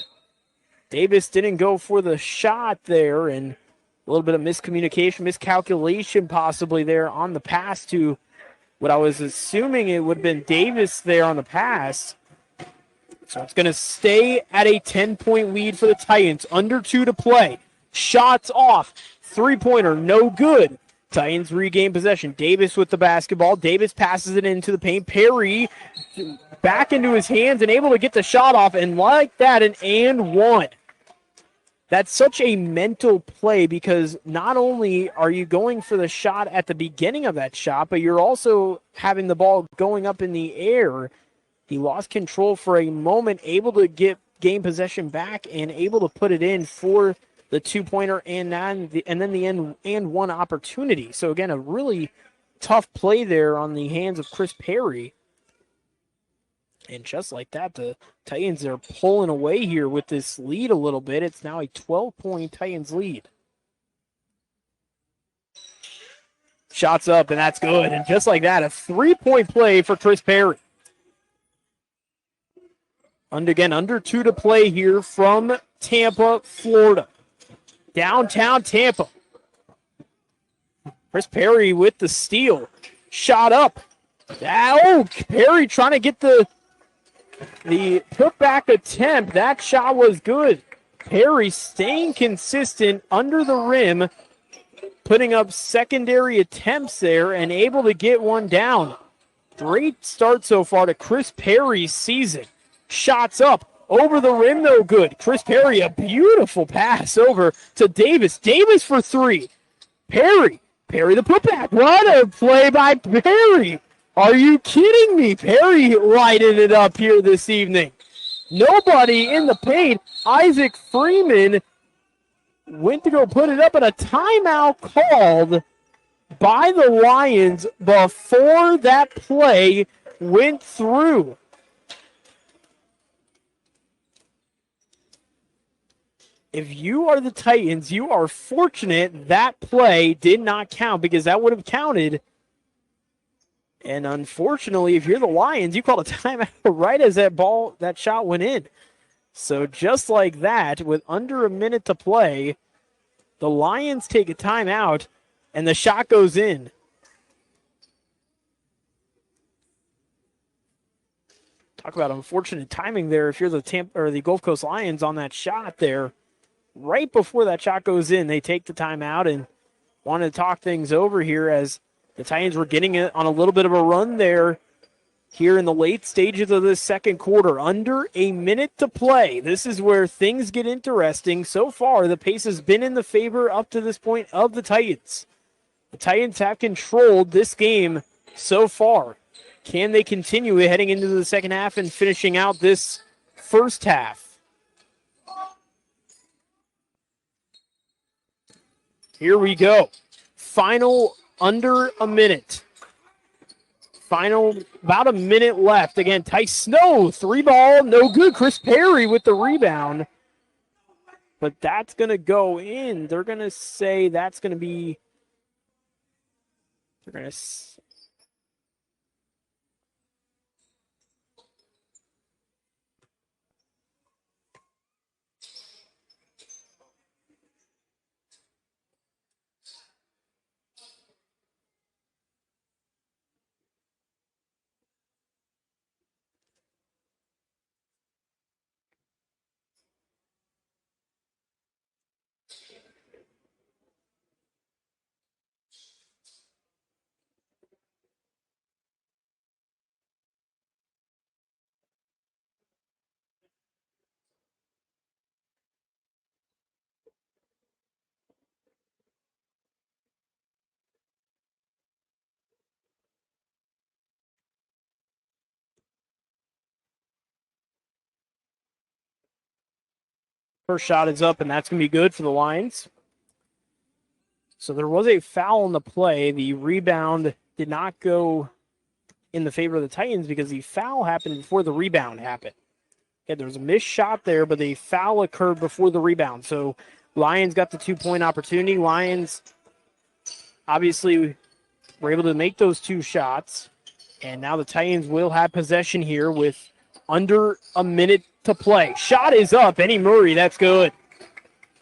A: Davis didn't go for the shot there, and a little bit of miscommunication, miscalculation possibly there on the pass to what I was assuming it would have been Davis there on the pass. So it's going to stay at a 10-point lead for the Titans. Under 2 to play. Shots off. 3-pointer, no good. Titans regain possession. Davis with the basketball. Davis passes it into the paint. Perry back into his hands and able to get the shot off. And like that, an and one. That's such a mental play because not only are you going for the shot at the beginning of that shot, but you're also having the ball going up in the air. He lost control for a moment, able to gain possession back and able to put it in for the 2-pointer and then the end and one opportunity. So again, a really tough play there on the hands of Chris Perry. And just like that, the Titans are pulling away here with this lead a little bit. It's now a 12-point Titans lead. Shots up, and that's good. And just like that, a 3-point play for Chris Perry. And again, under 2 to play here from Tampa, Florida. Downtown Tampa. Chris Perry with the steal. Shot up. Oh, Perry trying to get the putback attempt. That shot was good. Perry staying consistent under the rim, putting up secondary attempts there and able to get one down. Great start so far to Chris Perry's season. Shots up. Over the rim, though, good. Chris Perry, a beautiful pass over to Davis. Davis for 3. Perry the putback. What a play by Perry. Are you kidding me? Perry lighted it up here this evening. Nobody in the paint. Isaac Freeman went to go put it up, and a timeout called by the Lions before that play went through. If you are the Titans, you are fortunate that play did not count because that would have counted. And unfortunately, if you're the Lions, you called a timeout right as that shot went in. So just like that, with under a minute to play, the Lions take a timeout and the shot goes in. Talk about unfortunate timing there if you're the Tampa or the Gulf Coast Lions on that shot there. Right before that shot goes in, they take the timeout and wanted to talk things over here as the Titans were getting it on a little bit of a run there here in the late stages of the second quarter. Under a minute to play. This is where things get interesting. So far, the pace has been in the favor up to this point of the Titans. The Titans have controlled this game so far. Can they continue it heading into the second half and finishing out this first half? Here we go. Final under a minute. Final about a minute left. Again, Ty Snow, 3-ball, no good. Chris Perry with the rebound. But that's going to go in. They're going to say that's going to be They're going to first shot is up, and that's going to be good for the Lions. So there was a foul on the play. The rebound did not go in the favor of the Titans because the foul happened before the rebound happened. Okay, there was a missed shot there, but the foul occurred before the rebound. So Lions got the 2-point opportunity. Lions obviously were able to make those 2 shots. And now the Titans will have possession here with under a minute to play. Shot is up. Bennie Murray, that's good.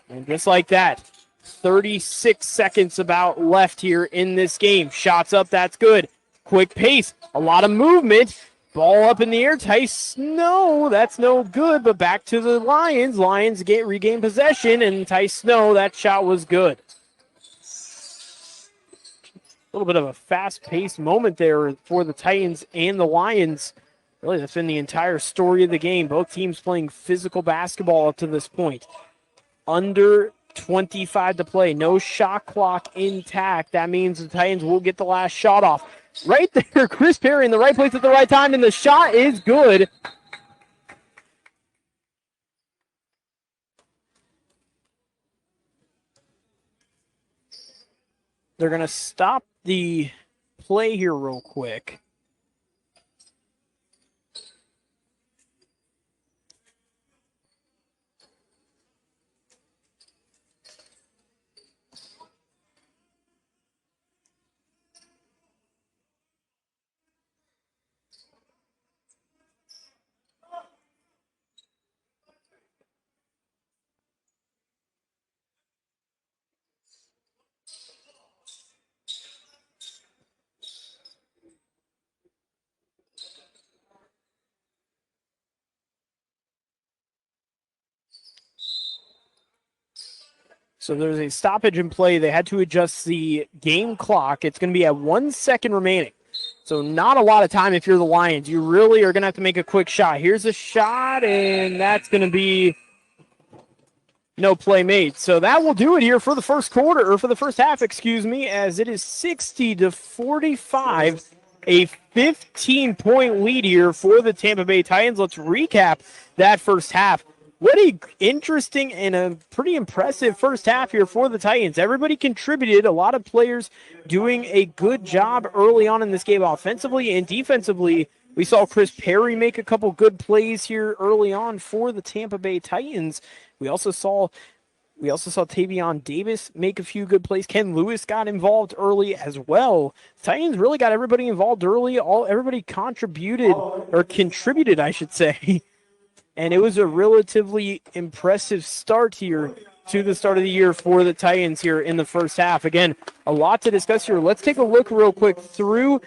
A: And just like that, 36 seconds about left here in this game. Shots up, that's good. Quick pace, a lot of movement. Ball up in the air. Tice, no, that's no good. But back to the Lions. Lions regain possession, and Tice Snow, that shot was good. A little bit of a fast-paced moment there for the Titans and the Lions. Really, that's been the entire story of the game. Both teams playing physical basketball up to this point. Under 25 to play. No shot clock intact. That means the Titans will get the last shot off. Right there, Chris Perry in the right place at the right time, and the shot is good. They're going to stop the play here real quick. So there's a stoppage in play. They had to adjust the game clock. It's going to be at 1 second remaining. So not a lot of time if you're the Lions. You really are going to have to make a quick shot. Here's a shot, and that's going to be no play made. So that will do it here for the first quarter, or for the first half, excuse me, as it is 60-45, a 15-point lead here for the Tampa Bay Titans. Let's recap that first half. What a interesting and a pretty impressive first half here for the Titans. Everybody contributed. A lot of players doing a good job early on in this game offensively and defensively. We saw Chris Perry make a couple good plays here early on for the Tampa Bay Titans. We also saw Tavion Davis make a few good plays. Ken Lewis got involved early as well. Titans really got everybody involved early. Everybody contributed, I should say. And it was a relatively impressive start here to the start of the year for the Titans here in the first half. Again, a lot to discuss here. Let's take a look real quick through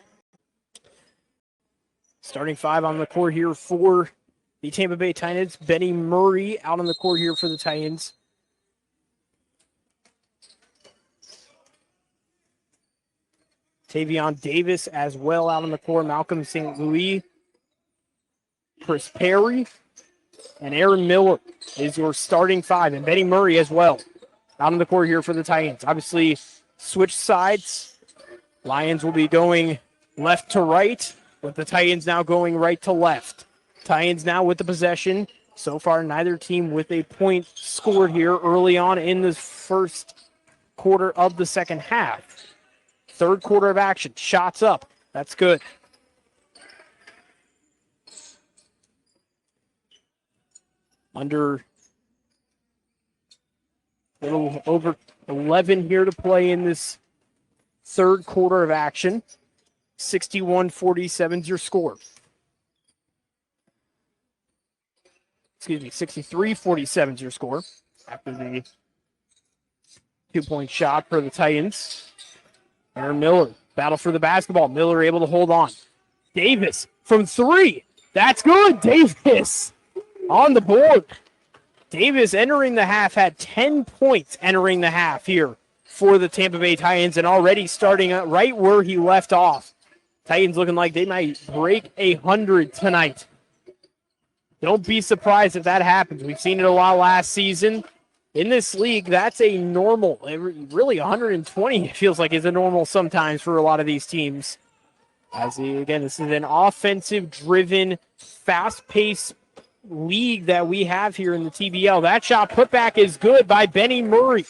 A: starting 5 on the court here for the Tampa Bay Titans. Bennie Murray out on the court here for the Titans. Tavion Davis as well out on the court. Malcolm St. Louis. Chris Perry. And Aaron Miller is your starting 5. And Bennie Murray as well out on the court here for the Titans. Obviously, switch sides. Lions will be going left to right, with the Titans now going right to left. Titans now with the possession. So far, neither team with a point scored here early on in the first quarter of the second half. Third quarter of action. Shots up. That's good. Under a little over 11 here to play in this third quarter of action. 61-47 is your score. Excuse me, 63-47 is your score after the 2-point shot for the Titans. Aaron Miller, battle for the basketball. Miller able to hold on. Davis from three. That's good. Davis on the board. Davis entering the half had 10 points entering the half here for the Tampa Bay Titans and already starting right where he left off. Titans looking like they might break 100 tonight. Don't be surprised if that happens. We've seen it a lot last season. In this league, that's a normal. Really, 120, it feels like, is a normal sometimes for a lot of these teams. Again, this is an offensive-driven, fast-paced league that we have here in the TBL. That shot putback is good by Bennie Murray.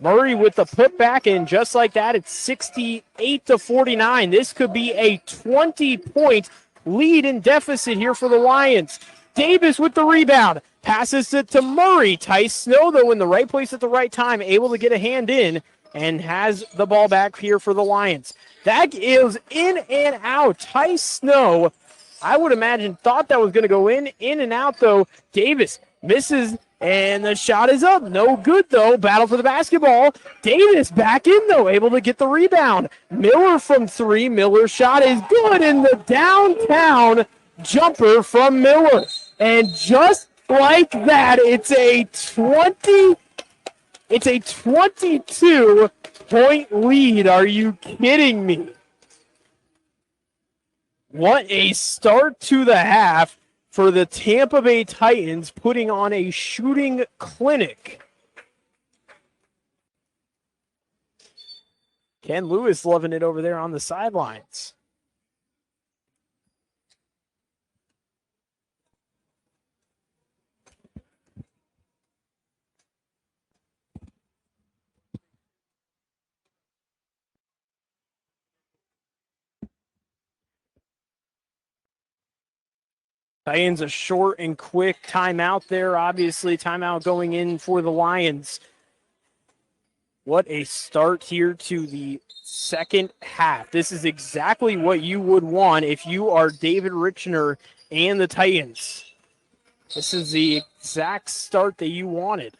A: Murray with the putback, and just like that, it's 68-49. This could be a 20-point lead in deficit here for the Lions. Davis with the rebound. Passes it to Murray. Tice Snow, though, in the right place at the right time, able to get a hand in and has the ball back here for the Lions. That is in and out. Tice Snow, I would imagine, thought that was going to go in and out, though. Davis misses, and the shot is up. No good, though. Battle for the basketball. Davis back in, though, able to get the rebound. Miller from three. Miller's shot is good in the downtown jumper from Miller. And just like that, it's a 22-point lead. Are you kidding me? What a start to the half for the Tampa Bay Titans, putting on a shooting clinic. Ken Lewis loving it over there on the sidelines. Titans a short and quick timeout there. Obviously, timeout going in for the Lions. What a start here to the second half. This is exactly what you would want if you are David Richner and the Titans. This is the exact start that you wanted.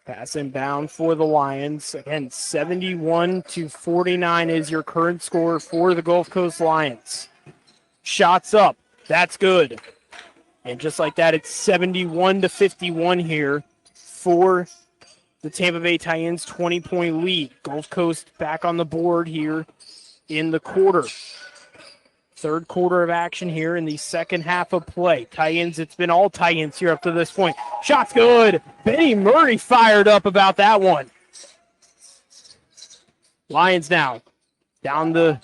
A: Pass inbound for the Lions. Again, 71-49 is your current score for the Gulf Coast Lions. Shots up. That's good. And just like that, it's 71-51 here for the Tampa Bay Titans, 20-point lead. Gulf Coast back on the board here in the quarter. Third quarter of action here in the second half of play. Titans, it's been all Titans here up to this point. Shot's good. Bennie Murray fired up about that one. Lions now down their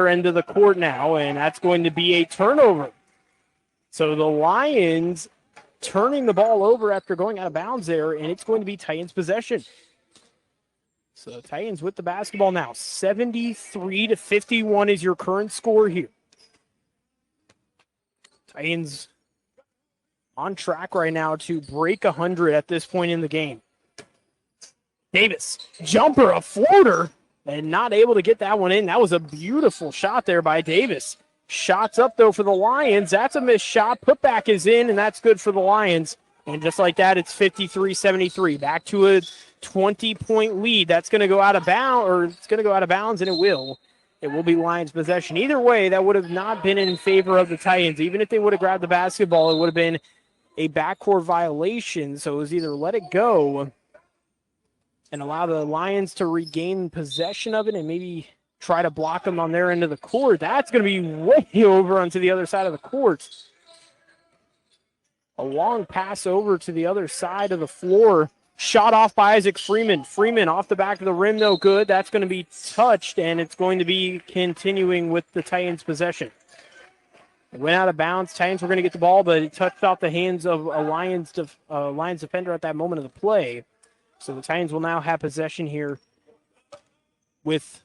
A: end of the court now, and that's going to be a turnover. So the Lions turning the ball over after going out of bounds there, and it's going to be Titans possession. So Titans with the basketball now. 73-51 is your current score here. Titans on track right now to break 100 at this point in the game. Davis, jumper, a floater, and not able to get that one in. That was a beautiful shot there by Davis. Shots up, though, for the Lions. That's a missed shot. Putback is in, and that's good for the Lions. And just like that, it's 53-73. Back to a 20-point lead. That's going to go out of bounds, or it's going to go out of bounds, and it will. It will be Lions possession. Either way, that would have not been in favor of the Titans. Even if they would have grabbed the basketball, it would have been a backcourt violation. So it was either let it go and allow the Lions to regain possession of it and maybe try to block them on their end of the court. That's going to be way over onto the other side of the court. A long pass over to the other side of the floor. Shot off by Isaac Freeman. Freeman off the back of the rim, no good. That's going to be touched, and it's going to be continuing with the Titans' possession. It went out of bounds. Titans were going to get the ball, but it touched off the hands of a Lions defender at that moment of the play. So the Titans will now have possession here with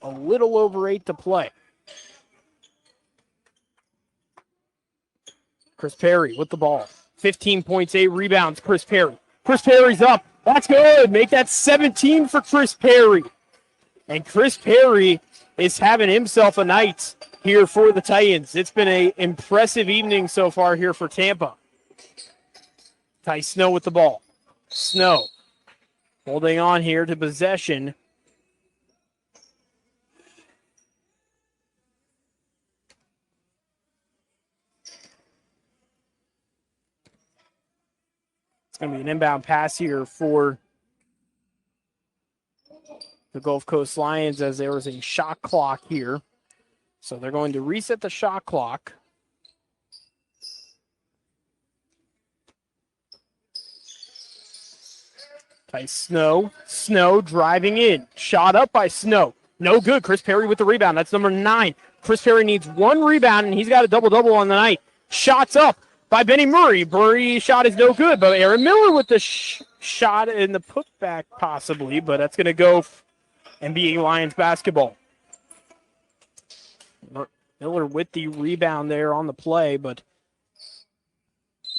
A: a little over 8 to play. Chris Perry with the ball. 15 points, 8 rebounds. Chris Perry. Chris Perry's up. That's good. Make that 17 for Chris Perry. And Chris Perry is having himself a night here for the Titans. It's been an impressive evening so far here for Tampa. Ty Snow with the ball. Snow holding on here to possession. It's going to be an inbound pass here for the Gulf Coast Lions as there was a shot clock here. So they're going to reset the shot clock. By Snow. Snow driving in. Shot up by Snow. No good. Chris Perry with the rebound. That's number 9. Chris Perry needs 1 rebound, and he's got a double-double on the night. Shots up by Bennie Murray. Murray's shot is no good, but Aaron Miller with the shot in the putback possibly, but that's going to go and be Lions basketball. Miller with the rebound there on the play, but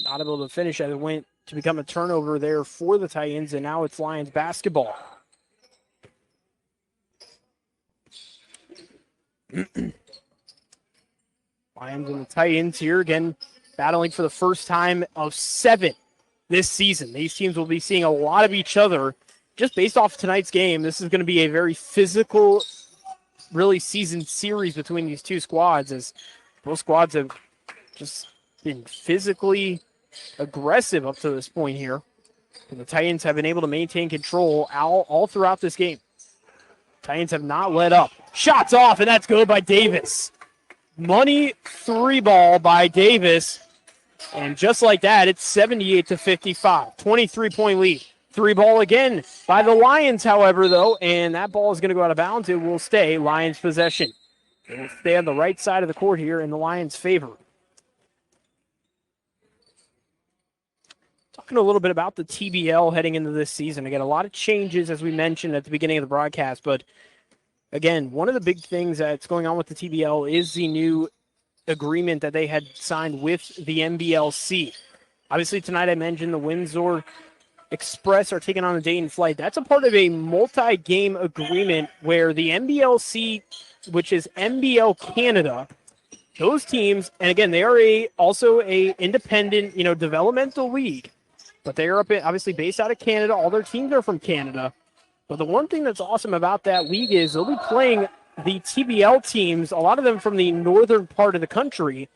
A: not able to finish as it went to become a turnover there for the Titans, and now it's Lions basketball. Lions and the Titans here again battling for the first time of 7 this season. These teams will be seeing a lot of each other. Just based off tonight's game, this is going to be a very physical, really seasoned series between these two squads, as both squads have just been physically aggressive up to this point here. And the Titans have been able to maintain control all throughout this game. Titans have not let up. Shots off, and that's good by Davis. Money 3 ball by Davis. And just like that, it's 78-55. 23-point lead. 3 ball again by the Lions, however, though, and that ball is going to go out of bounds. It will stay Lions possession. It will stay on the right side of the court here in the Lions' favor. Talking a little bit about the TBL heading into this season. Again, a lot of changes, as we mentioned at the beginning of the broadcast, but again, one of the big things that's going on with the TBL is the new agreement that they had signed with the NBLC. Obviously, tonight I mentioned the Windsor Express are taking on the Dayton Flight. That's a part of a multi-game agreement where the NBLC, which is NBL Canada, those teams, and again, they are also a independent, developmental league, but they are obviously based out of Canada. All their teams are from Canada. But the one thing that's awesome about that league is they'll be playing the TBL teams, a lot of them from the northern part of the country,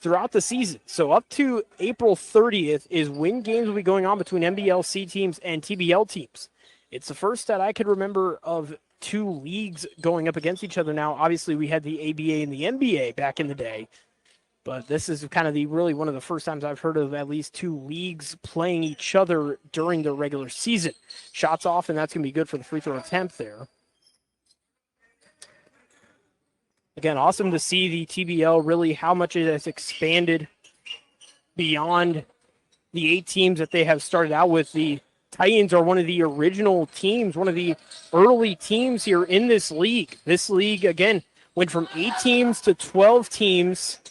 A: throughout the season. So up to April 30th is when games will be going on between NBLC teams and TBL teams. It's the first that I could remember of 2 leagues going up against each other now. Obviously, we had the ABA and the NBA back in the day, but this is kind of really one of the first times I've heard of at least 2 leagues playing each other during the regular season. Shots off, and that's going to be good for the free throw attempt there. Again, awesome to see the TBL really how much it has expanded beyond the 8 teams that they have started out with. The Titans are one of the original teams, one of the early teams here in this league. This league, again, went from 8 teams to 12 teams,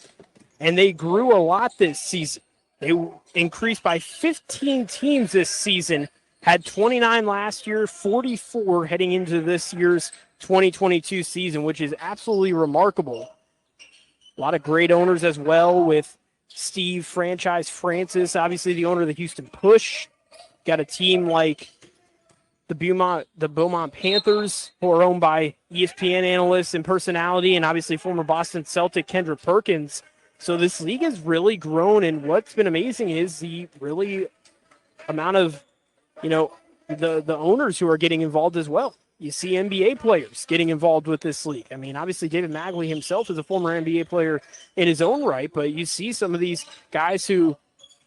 A: and they grew a lot this season. They increased by 15 teams this season, had 29 last year, 44 heading into this year's 2022 season, which is absolutely remarkable. A lot of great owners as well, with Steve Franchise Francis, obviously the owner of the Houston Push. Got a team like the Beaumont Panthers, who are owned by ESPN analyst and personality, and obviously former Boston Celtic Kendrick Perkins. So this league has really grown, and what's been amazing is the really amount of, the owners who are getting involved as well. You see NBA players getting involved with this league. I mean, obviously David Magley himself is a former NBA player in his own right, but you see some of these guys who,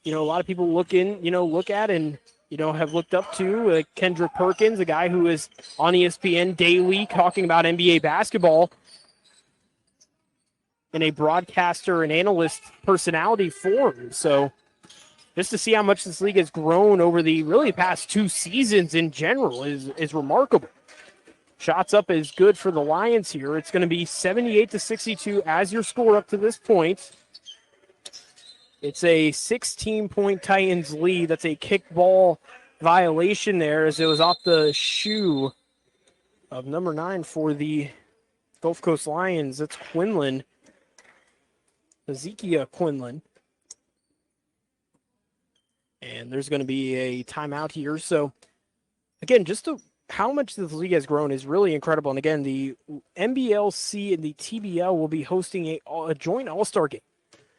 A: a lot of people look at and, have looked up to, like Kendrick Perkins, a guy who is on ESPN daily talking about NBA basketball. in a broadcaster and analyst personality form. So just to see how much this league has grown over the really past 2 seasons in general is remarkable. Shots up is good for the Lions here. It's going to be 78-62 as your score up to this point. It's a 16-point Titans lead. That's a kickball violation there as it was off the shoe of number 9 for the Gulf Coast Lions. That's Quinlan, Ezekiel Quinlan. And there's going to be a timeout here. So, again, how much this league has grown is really incredible. And, again, the NBLC and the TBL will be hosting a joint all-star game.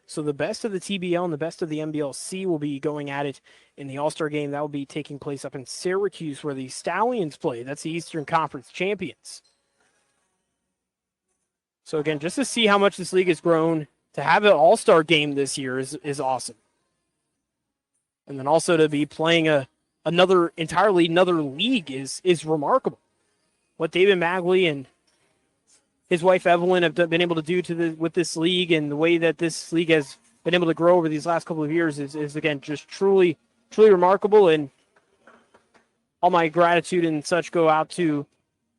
A: So the best of the TBL and the best of the NBLC will be going at it in the all-star game. That will be taking place up in Syracuse where the Stallions play. That's the Eastern Conference champions. So, again, just to see how much this league has grown, to have an all-star game this year is awesome. And then also to be playing entirely another league is remarkable. What David Magley and his wife Evelyn have been able to do with this league, and the way that this league has been able to grow over these last couple of years is again just truly remarkable. And all my gratitude and such go out to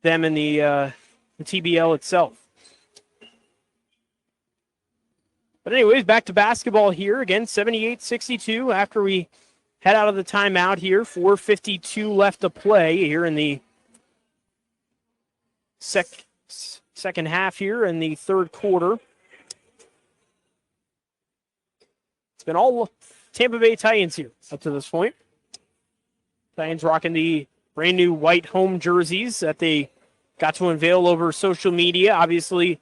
A: them and the TBL itself. But anyways, back to basketball here. Again, 78-62 after we head out of the timeout here. 4:52 left to play here in the second half here in the third quarter. It's been all Tampa Bay Titans here up to this point. Titans rocking the brand new white home jerseys that they got to unveil over social media. Obviously,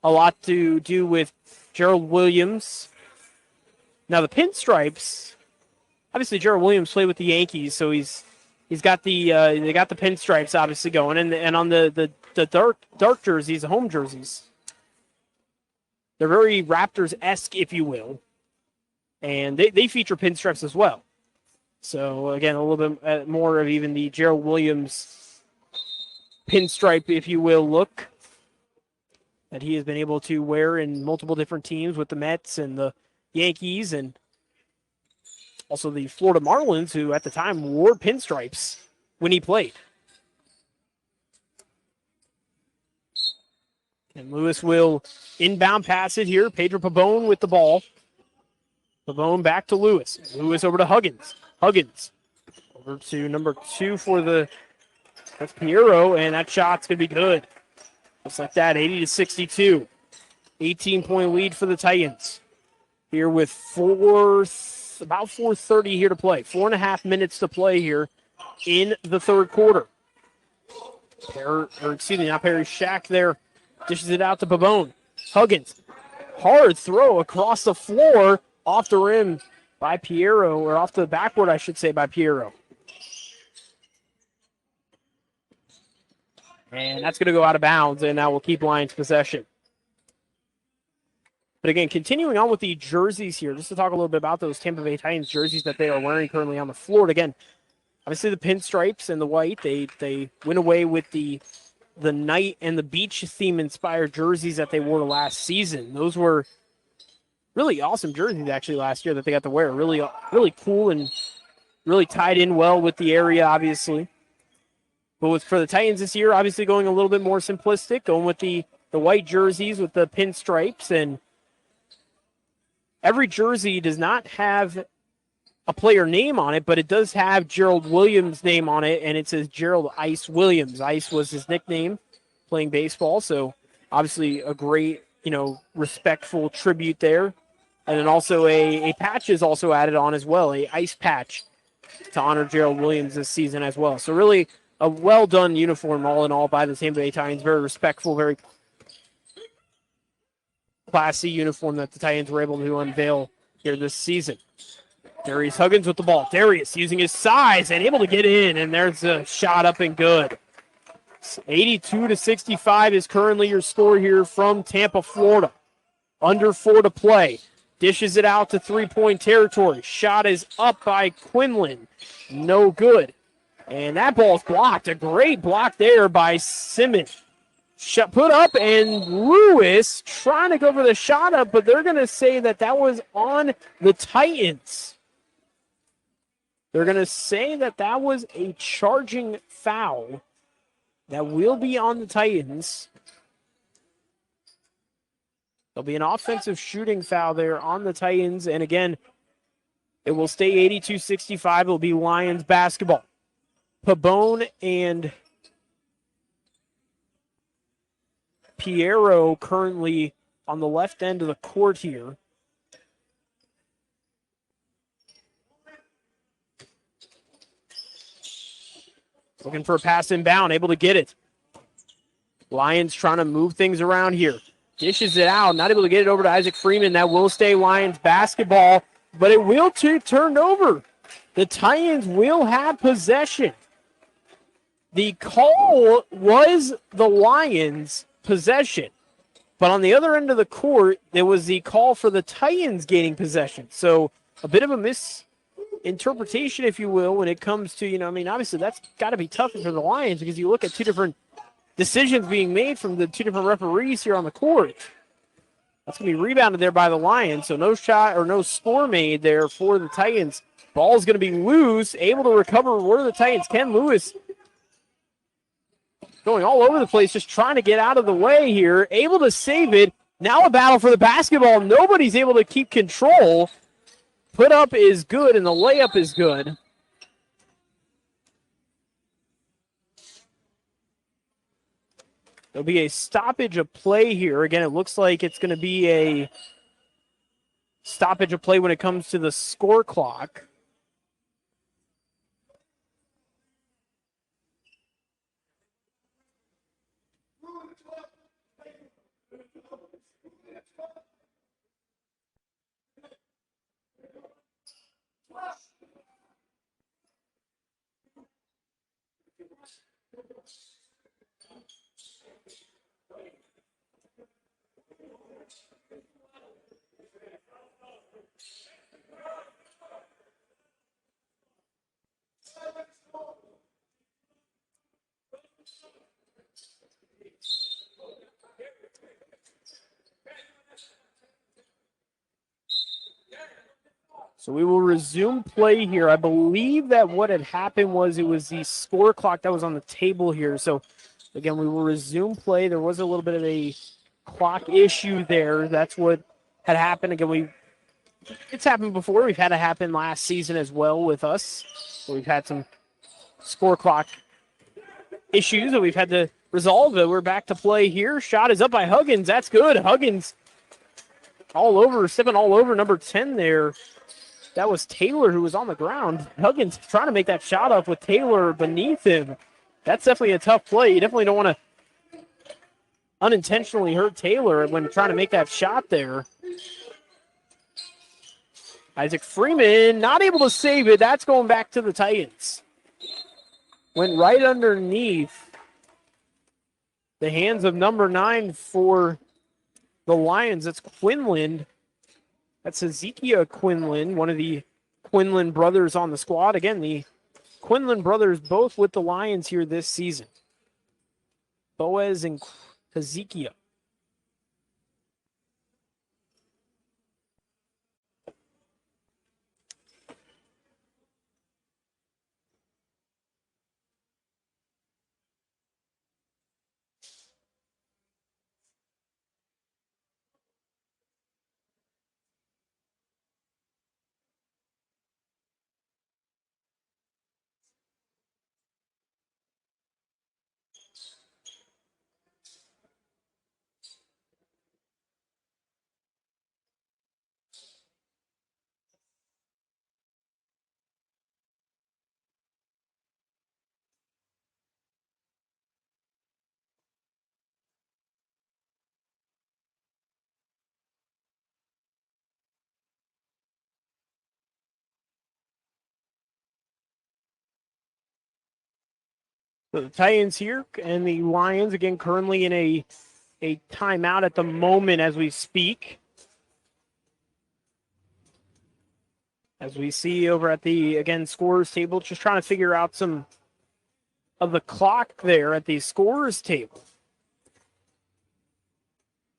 A: a lot to do with Gerald Williams. Now the pinstripes, obviously Gerald Williams played with the Yankees, so he's got the they got the pinstripes obviously going, and on the dark jerseys, the home jerseys, they're very Raptors-esque, if you will, and they feature pinstripes as well. So again, a little bit more of even the Gerald Williams pinstripe, if you will, look that he has been able to wear in multiple different teams with the Mets and the Yankees, and also the Florida Marlins, who at the time wore pinstripes when he played. And Lewis will inbound pass it here. Pedro Pabon with the ball. Pabon back to Lewis. Lewis over to Huggins. Huggins over to number 2 that's Piero, and that shot's going to be good. Just like that, 80-62. 18-point lead for the Titans. Here with about 4:30 here to play. 4.5 minutes to play here in the third quarter. Not Perry, Shaq there dishes it out to Pabon. Huggins, hard throw across the floor, off the rim by Piero, or off the backboard, I should say, by Piero. And that's going to go out of bounds, and now we'll keep Lions possession. But again, continuing on with the jerseys here, just to talk a little bit about those Tampa Bay Titans jerseys that they are wearing currently on the floor. And again, obviously the pinstripes and the white, they went away with the night and the beach theme inspired jerseys that they wore last season. Those were really awesome jerseys actually last year that they got to wear. Really, really cool and really tied in well with the area, obviously. But for the Titans this year, obviously going a little bit more simplistic, going with the white jerseys with the pinstripes. And every jersey does not have a player name on it, but it does have Gerald Williams' name on it, and it says Gerald Ice Williams. Ice was his nickname playing baseball, so obviously a great, respectful tribute there. And then also a patch is also added on as well, a ice patch to honor Gerald Williams this season as well. So really a well-done uniform all in all by the Tampa Bay Titans. Very respectful, very classy uniform that the Titans were able to unveil here this season. Darius Huggins with the ball. Darius using his size and able to get in, and there's a shot up and good. 82-65 is currently your score here from Tampa, Florida. Under 4 to play. Dishes it out to three-point territory. Shot is up by Quinlan. No good. And that ball's blocked. A great block there by Simmons. Shot put up, and Lewis trying to go for the shot up, but they're going to say that that was on the Titans. They're going to say that that was a charging foul that will be on the Titans. There'll be an offensive shooting foul there on the Titans, and again, it will stay 82-65. It'll be Lions basketball. Pabon and Piero currently on the left end of the court here. Looking for a pass inbound, able to get it. Lions trying to move things around here. Dishes it out, not able to get it over to Isaac Freeman. That will stay Lions basketball, but it will turn over. The Titans will have possession. The call was the Lions' possession, but on the other end of the court, there was the call for the Titans gaining possession. So a bit of a misinterpretation, if you will, when it comes to, obviously that's got to be tough for the Lions because you look at two different decisions being made from the two different referees here on the court. That's going to be rebounded there by the Lions, so no shot or no score made there for the Titans. Ball's going to be loose, able to recover where the Titans can. Lewis going all over the place, just trying to get out of the way here, able to save it. Now a battle for the basketball. Nobody's able to keep control. Put up is good, and the layup is good. There'll be a stoppage of play here. Again, it looks like it's going to be a stoppage of play when it comes to the score clock. So we will resume play here. I believe that what had happened was it was the score clock that was on the table here. So, again, we will resume play. There was a little bit of a clock issue there. That's what had happened. Again, it's happened before. We've had it happen last season as well with us. We've had some score clock issues that we've had to resolve. We're back to play here. Shot is up by Huggins. That's good. Huggins stepping all over number 10 there. That was Taylor who was on the ground. Huggins trying to make that shot up with Taylor beneath him. That's definitely a tough play. You definitely don't want to unintentionally hurt Taylor when trying to make that shot there. Isaac Freeman not able to save it. That's going back to the Titans. Went right underneath the hands of number 9 for the Lions. That's Quinlan. That's Ezekiel Quinlan, one of the Quinlan brothers on the squad. Again, the Quinlan brothers both with the Lions here this season. Boaz and Ezekiel. So the Titans here and the Lions, again, currently in a timeout at the moment as we speak. As we see over at the, again, scorers table, just trying to figure out some of the clock there at the scorers table.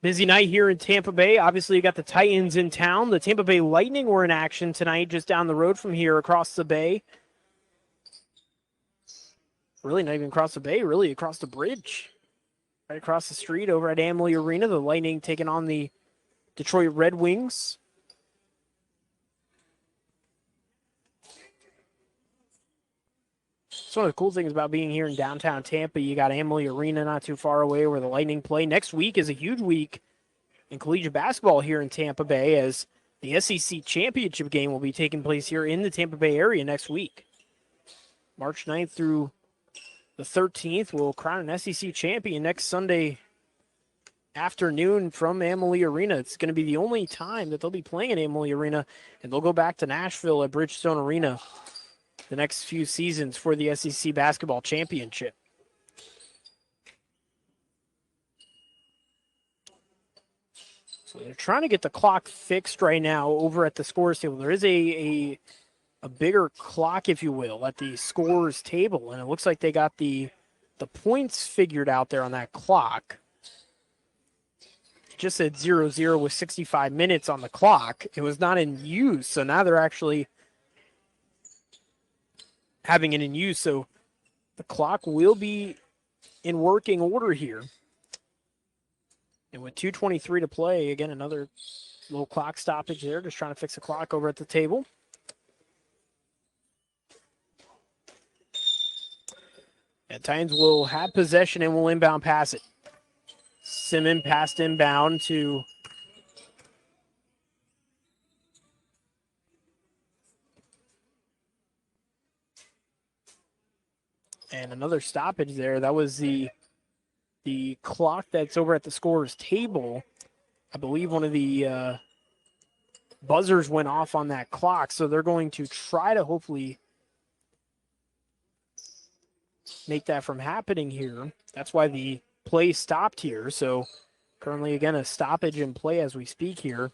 A: Busy night here in Tampa Bay. Obviously, you got the Titans in town. The Tampa Bay Lightning were in action tonight just down the road from here across the bay. Really not even across the bay, really across the bridge. Right across the street over at Amalie Arena. The Lightning taking on the Detroit Red Wings. It's one of the cool things about being here in downtown Tampa. You got Amalie Arena not too far away where the Lightning play. Next week is a huge week in collegiate basketball here in Tampa Bay as the SEC championship game will be taking place here in the Tampa Bay area next week. March 9th through the 13th will crown an SEC champion next Sunday afternoon from Amalie Arena. It's going to be the only time that they'll be playing at Amalie Arena, and they'll go back to Nashville at Bridgestone Arena the next few seasons for the SEC basketball championship. So they're trying to get the clock fixed right now over at the scores table. There is a bigger clock, if you will, at the scores table, and it looks like they got the points figured out there on that clock. It just said 0-0 with 65 minutes on the clock. It was not in use, so now they're actually having it in use. So the clock will be in working order here. And with 2:23 to play, again, another little clock stoppage there, just trying to fix the clock over at the table. And Titans will have possession and will inbound pass it. Simmons passed inbound to and another stoppage there. That was the clock that's over at the scorer's table. I believe one of the buzzers went off on that clock, so they're going to try to hopefully make that from happening here. That's why the play stopped here. So currently, again, a stoppage in play as we speak here.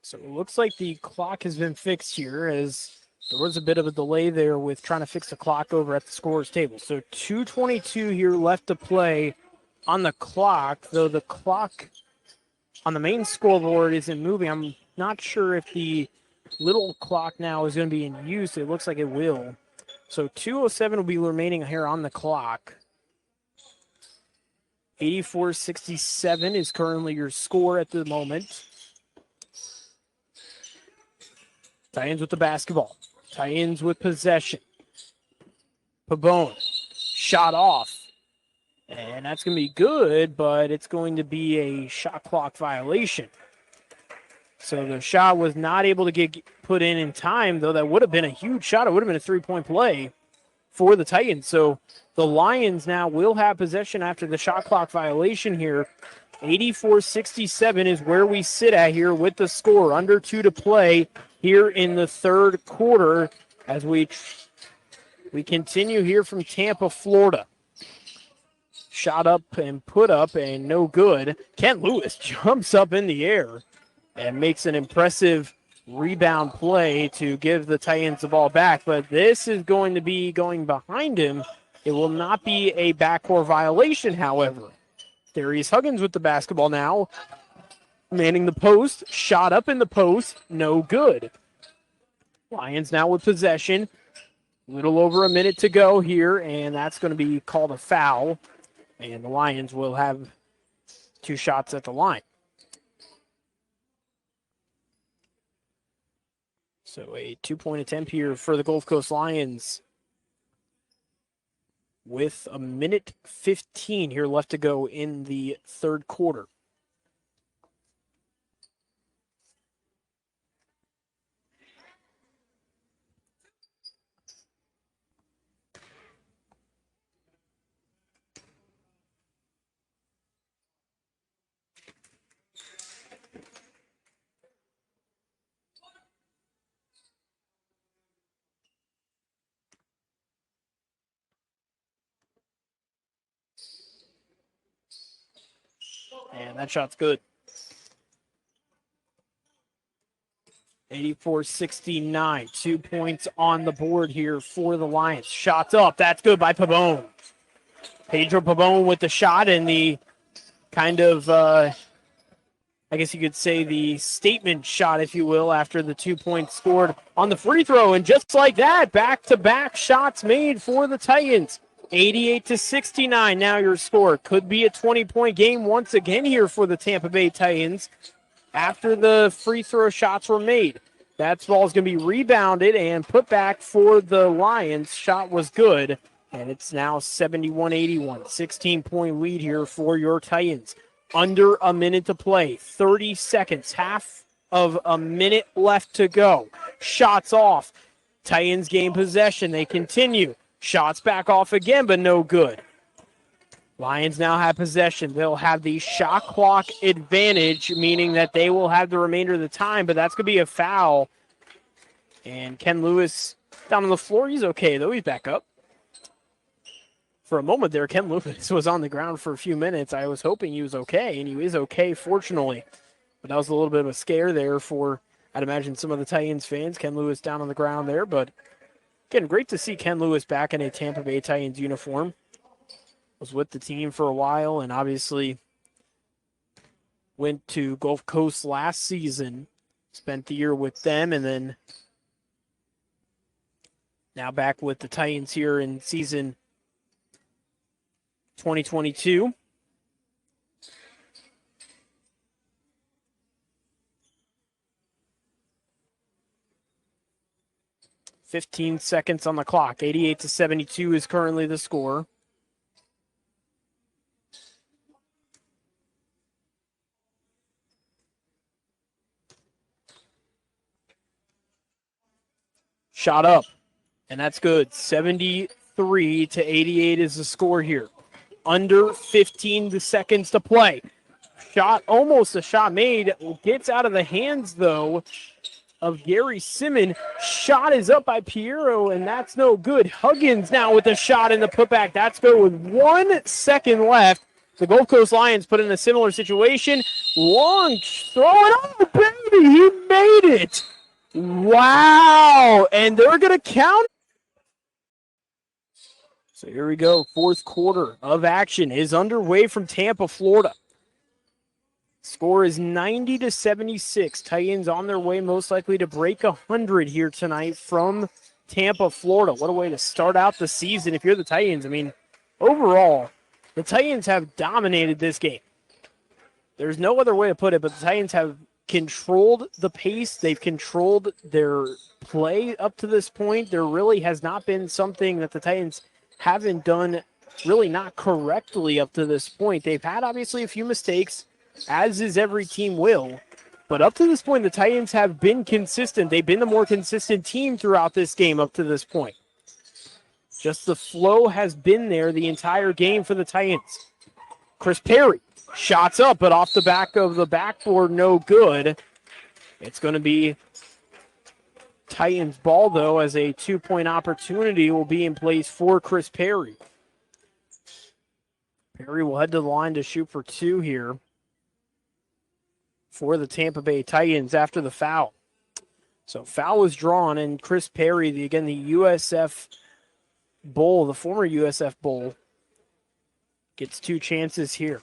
A: So it looks like the clock has been fixed here as there was a bit of a delay there with trying to fix the clock over at the scorer's table. So 2:22 here left to play on the clock, though the clock on the main scoreboard isn't moving. I'm not sure if the little clock now is going to be in use. It looks like it will. So 2:07 will be remaining here on the clock. 84-67 is currently your score at the moment. Titans with the basketball. Titans with possession. Pabon, shot off. And that's going to be good, but it's going to be a shot clock violation. So the shot was not able to get put in time, though that would have been a huge shot. It would have been a three-point play for the Titans. So the Lions now will have possession after the shot clock violation here. 84-67 is where we sit at here with the score. Under 2 to play here in the third quarter as we continue here from Tampa, Florida. Shot up and put up and no good. Kent Lewis jumps up in the air and makes an impressive rebound play to give the Titans the ball back. But this is going to be going behind him. It will not be a backcourt violation, however. Darius Huggins with the basketball now. Manning the post. Shot up in the post. No good. Lions now with possession. A little over a minute to go here, and that's going to be called a foul. And the Lions will have 2 shots at the line. So a 2-point attempt here for the Gulf Coast Lions with a minute 15 here left to go in the third quarter. And that shot's good. 84-69. 2 points on the board here for the Lions. Shots up. That's good by Pabon. Pedro Pabon with the shot and the kind of, I guess you could say the statement shot, if you will, after the 2 points scored on the free throw. And just like that, back-to-back shots made for the Titans. 88-69 now your score. Could be a 20-point game once again here for the Tampa Bay Titans after the free throw shots were made. That ball is going to be rebounded and put back for the Lions. Shot was good, and it's now 71-81. 16-point lead here for your Titans. Under a minute to play. 30 seconds. Half of a minute left to go. Shots off. Titans gain possession. They continue. Shots back off again, but no good. Lions now have possession. They'll have the shot clock advantage, meaning that they will have the remainder of the time, but that's going to be a foul. And Ken Lewis down on the floor. He's okay, though. He's back up. For a moment there, Ken Lewis was on the ground for a few minutes. I was hoping he was okay, and he is okay, fortunately. But that was a little bit of a scare there for, I'd imagine, some of the Titans fans. Ken Lewis down on the ground there, but again, great to see Ken Lewis back in a Tampa Bay Titans uniform. Was with the team for a while and obviously went to Gulf Coast last season, spent the year with them, and then now back with the Titans here in season 2022. "15 seconds on the clock. 88-72 is currently the score. Shot up, and that's good. 73-88 is the score here. Under 15 seconds to play. Shot, almost a shot made. Gets out of the hands, though, of Gary Simmon. Shot is up by Piero, and that's no good. Huggins now with the shot in the putback. That's good with 1 second left. The Gulf Coast Lions put in a similar situation. Long throw it. Oh, baby, he made it. Wow, and they're going to count. So here we go. Fourth quarter of action is underway from Tampa, Florida. Score is 90-76. Titans on their way most likely to break 100 here tonight from Tampa, Florida. What a way to start out the season if you're the Titans. I mean, overall, the Titans have dominated this game. There's no other way to put it, but the Titans have controlled the pace. They've controlled their play up to this point. There really has not been something that the Titans haven't done really not correctly up to this point. They've had obviously a few mistakes, as is every team will. But up to this point, the Titans have been consistent. They've been the more consistent team throughout this game up to this point. Just the flow has been there the entire game for the Titans. Chris Perry, shots up, but off the back of the backboard, no good. It's going to be Titans ball, though, as a 2-point opportunity will be in place for Chris Perry. Perry will head to the line to shoot for 2 here for the Tampa Bay Titans after the foul. So foul was drawn, and Chris Perry, the USF Bull, the former USF Bull, gets 2 chances here.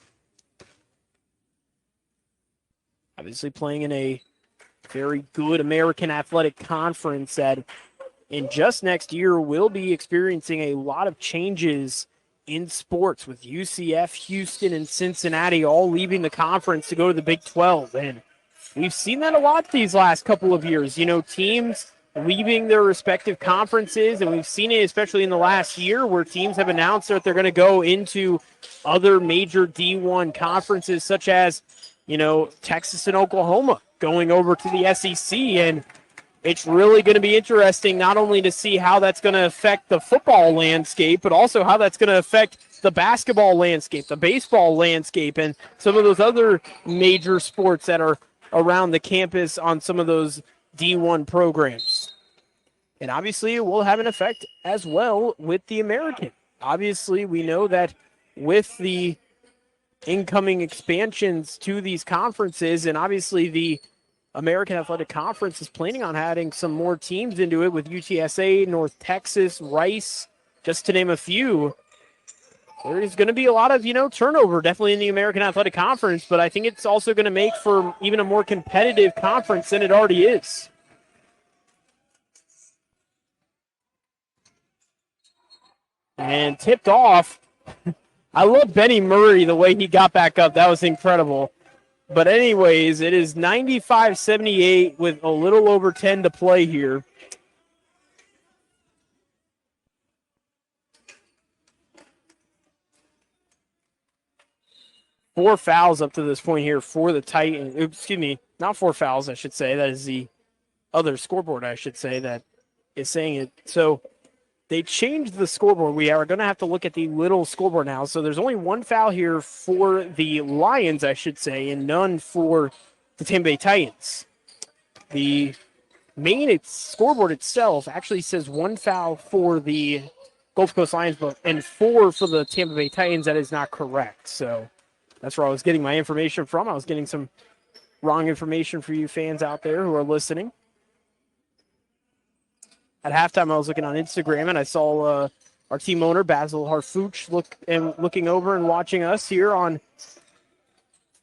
A: Obviously playing in a very good American Athletic Conference that in just next year will be experiencing a lot of changes in sports, with UCF, Houston, and Cincinnati all leaving the conference to go to the Big 12. And we've seen that a lot these last couple of years. You know, teams leaving their respective conferences, and we've seen it especially in the last year where teams have announced that they're going to go into other major D1 conferences, such as, you know, Texas and Oklahoma going over to the SEC. And it's really going to be interesting not only to see how that's going to affect the football landscape, but also how that's going to affect the basketball landscape, the baseball landscape, and some of those other major sports that are around the campus on some of those D1 programs. And obviously it will have an effect as well with the American. Obviously we know that with the incoming expansions to these conferences, and obviously the American Athletic Conference is planning on adding some more teams into it with UTSA, North Texas, Rice, just to name a few. There's going to be a lot of, turnover definitely in the American Athletic Conference, but I think it's also going to make for even a more competitive conference than it already is. And tipped off. I love Bennie Murray, the way he got back up. That was incredible. But anyways, it is 95-78 with a little over 10 to play here. Four fouls up to this point here for the Titans. Excuse me, not 4 fouls, I should say. That is the other scoreboard, I should say, that is saying it. So they changed the scoreboard. We are going to have to look at the little scoreboard now. So there's only 1 foul here for the Lions, I should say, and none for the Tampa Bay Titans. The main scoreboard itself actually says 1 foul for the Gulf Coast Lions, and 4 for the Tampa Bay Titans. That is not correct. So that's where I was getting my information from. I was getting some wrong information for you fans out there who are listening. At halftime, I was looking on Instagram, and I saw our team owner, Basil Harfouch, looking over and watching us here on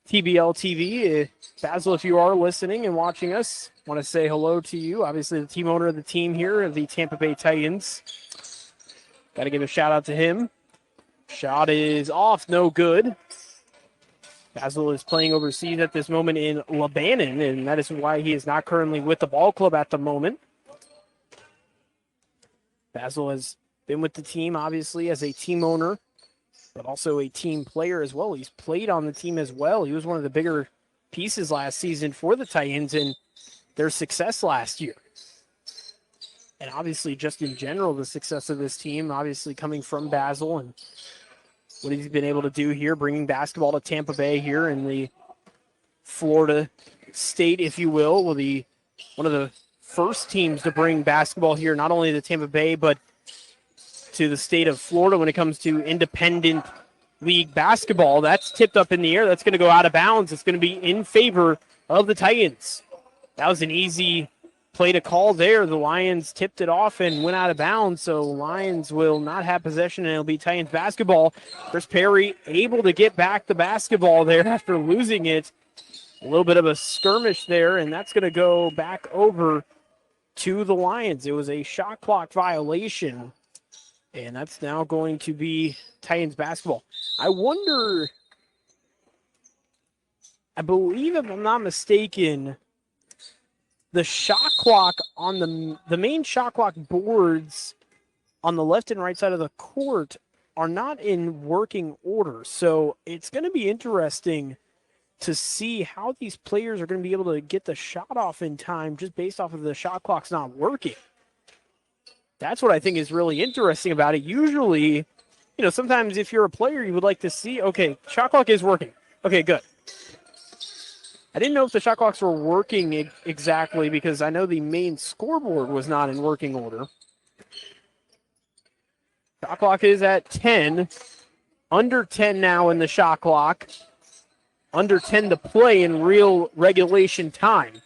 A: TBL TV. Basil, if you are listening and watching us, I want to say hello to you. Obviously, the team owner of the team here, of the Tampa Bay Titans. Got to give a shout-out to him. Shot is off, no good. Basil is playing overseas at this moment in Lebanon, and that is why he is not currently with the ball club at the moment. Basil has been with the team, obviously, as a team owner, but also a team player as well. He's played on the team as well. He was one of the bigger pieces last season for the Titans and their success last year. And obviously, just in general, the success of this team, obviously coming from Basil and what he's been able to do here, bringing basketball to Tampa Bay here in the Florida state, if you will, one of the first teams to bring basketball here, not only to Tampa Bay, but to the state of Florida when it comes to independent league basketball. That's tipped up in the air. That's going to go out of bounds. It's going to be in favor of the Titans. That was an easy play to call there. The Lions tipped it off and went out of bounds, so Lions will not have possession, and it'll be Titans basketball. Chris Perry able to get back the basketball there after losing it. A little bit of a skirmish there, and that's going to go back over to the Lions. It was a shot clock violation, and that's now going to be Titans basketball. I wonder, I believe if I'm not mistaken, the shot clock on the main shot clock boards on the left and right side of the court are not in working order. So it's going to be interesting to see how these players are going to be able to get the shot off in time just based off of the shot clock's not working. That's what I think is really interesting about it. Usually, sometimes if you're a player, you would like to see, okay, shot clock is working. Okay, good. I didn't know if the shot clocks were working exactly because I know the main scoreboard was not in working order. Shot clock is at 10. Under 10 now in the shot clock. Under 10 to play in real regulation time.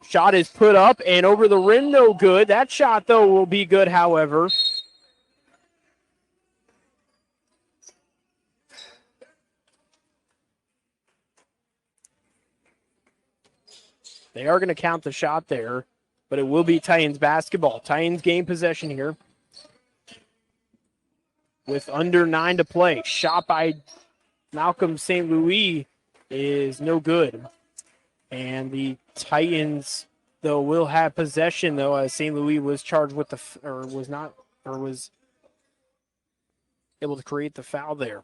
A: Shot is put up and over the rim, no good. That shot, though, will be good, however. They are going to count the shot there, but it will be Titans basketball. Titans gain possession here with under 9 to play. Shot by Malcolm St. Louis is no good. And the Titans, though, will have possession, though, as St. Louis was charged with was able to create the foul there.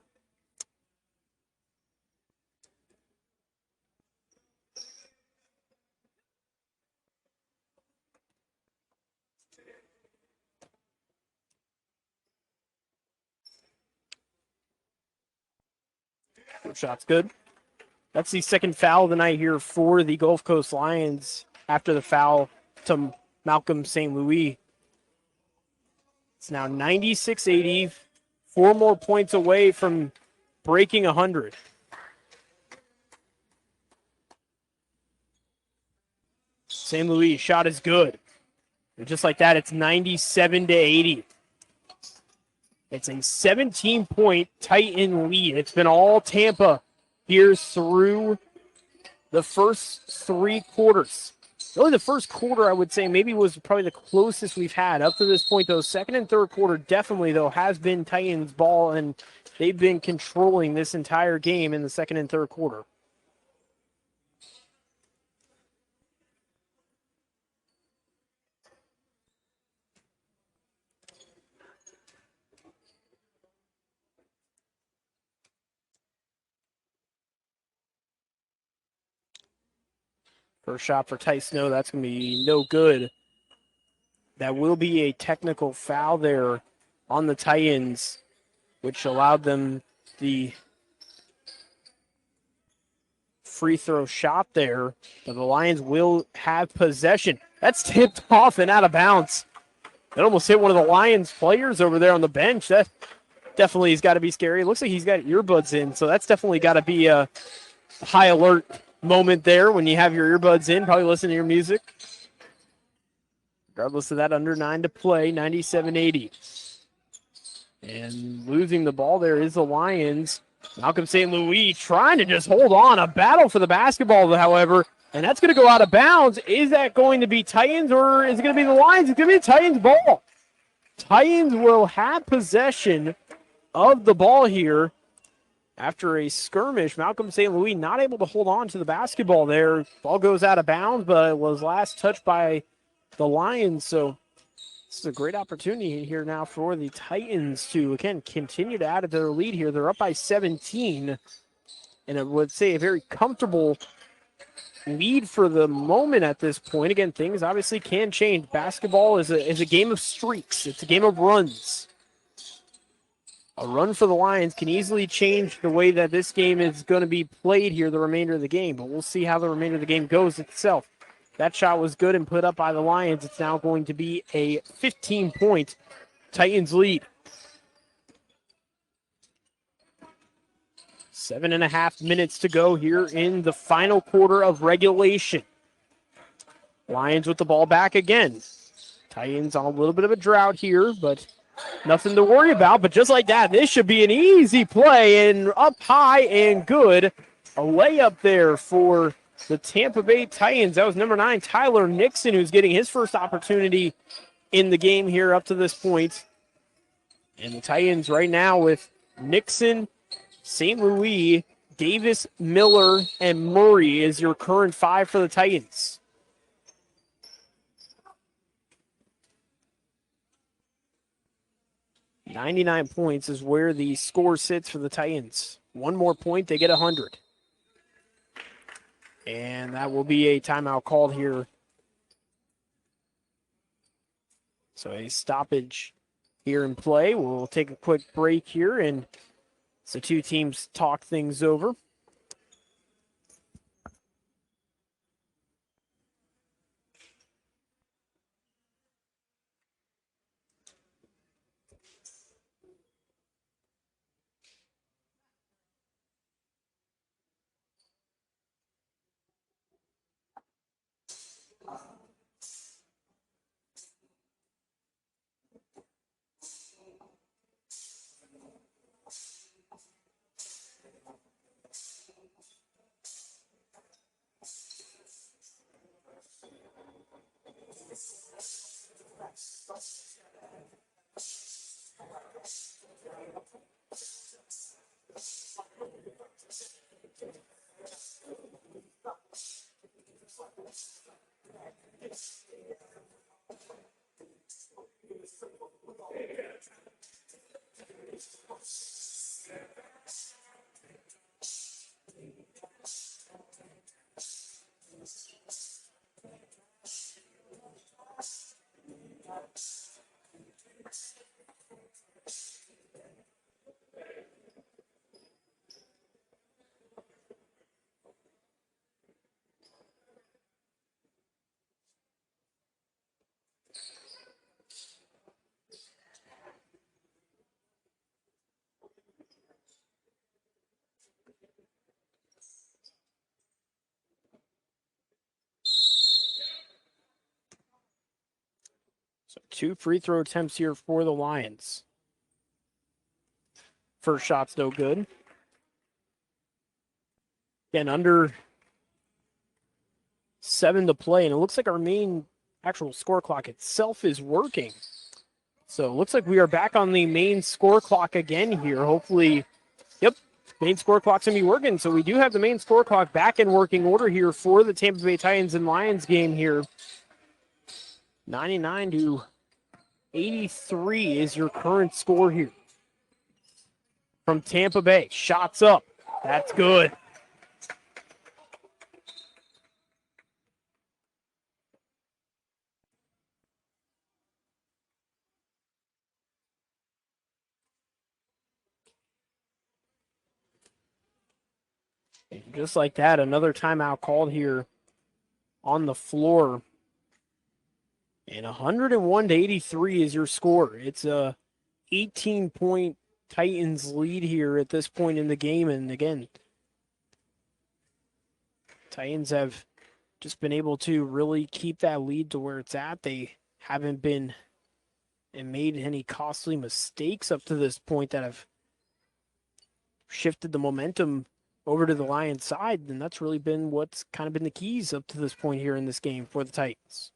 A: Shot's good. That's the second foul of the night here for the Gulf Coast Lions after the foul to Malcolm St. Louis. It's now 96-80, 4 more points away from breaking 100. St. Louis shot is good. And just like that, it's 97-80. It's a 17-point Titan lead. It's been all Tampa here through the first 3 quarters. Really the first quarter, I would say, maybe was probably the closest we've had up to this point, though. Second and third quarter definitely, though, has been Titans ball, and they've been controlling this entire game in the second and third quarter. First shot for Ty Snow, that's going to be no good. That will be a technical foul there on the Titans, which allowed them the free throw shot there. But the Lions will have possession. That's tipped off and out of bounds. It almost hit one of the Lions players over there on the bench. That definitely has got to be scary. It looks like he's got earbuds in, so that's definitely got to be a high alert moment there when you have your earbuds in, probably listen to your music. Regardless of that, under 9 to play, 97-80. And losing the ball there is the Lions. Malcolm St. Louis trying to just hold on. A battle for the basketball, however, and that's going to go out of bounds. Is that going to be Titans or is it going to be the Lions? It's going to be the Titans ball. Titans will have possession of the ball here. After a skirmish, Malcolm St. Louis not able to hold on to the basketball there. Ball goes out of bounds, but it was last touched by the Lions. So this is a great opportunity here now for the Titans to, again, continue to add to their lead here. They're up by 17, and I would say a very comfortable lead for the moment at this point. Again, things obviously can change. Basketball is a game of streaks. It's a game of runs. A run for the Lions can easily change the way that this game is going to be played here the remainder of the game, but we'll see how the remainder of the game goes itself. That shot was good and put up by the Lions. It's now going to be a 15-point Titans lead. 7.5 minutes to go here in the final quarter of regulation. Lions with the ball back again. Titans on a little bit of a drought here, but nothing to worry about. But just like that, this should be an easy play and up high and good. A layup there for the Tampa Bay Titans. That was number 9, Tyler Nixon, who's getting his first opportunity in the game here up to this point. And the Titans right now with Nixon, St. Louis, Davis, Miller, and Murray is your current 5 for the Titans. .99 points is where the score sits for the Titans. One more point, they get 100. And that will be a timeout called here. So a stoppage here in play. We'll take a quick break here, and so two teams talk things over. So 2 free throw attempts here for the Lions. First shot's no good. Again, under 7 to play, and it looks like our main actual score clock itself is working. So it looks like we are back on the main score clock again here. Hopefully, yep, main score clock's going to be working. So we do have the main score clock back in working order here for the Tampa Bay Titans and Lions game here. 99 to 83 is your current score here. From Tampa Bay, shots up. That's good. And just like that, another timeout called here on the floor. And 101 to 83 is your score. It's a 18-point Titans lead here at this point in the game. And again, Titans have just been able to really keep that lead to where it's at. They haven't been and made any costly mistakes up to this point that have shifted the momentum over to the Lions side. And that's really been what's kind of been the keys up to this point here in this game for the Titans.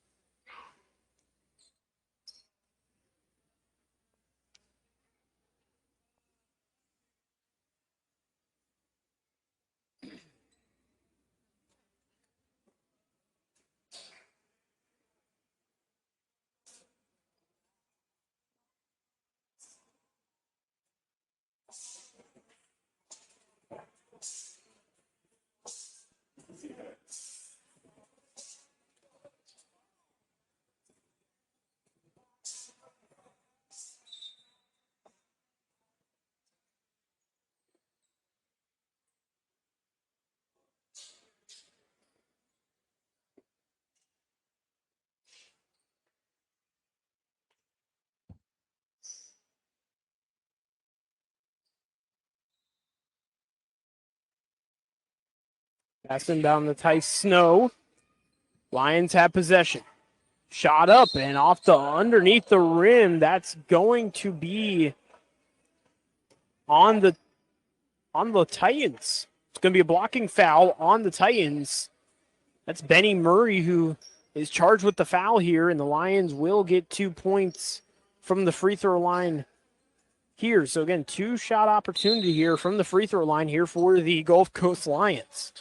A: Passing down the Tice Snow. Lions have possession. Shot up and off the underneath the rim. That's going to be on the Titans. It's going to be a blocking foul on the Titans. That's Bennie Murray who is charged with the foul here, and the Lions will get 2 points from the free throw line here. So again, 2-shot opportunity here from the free throw line here for the Gulf Coast Lions.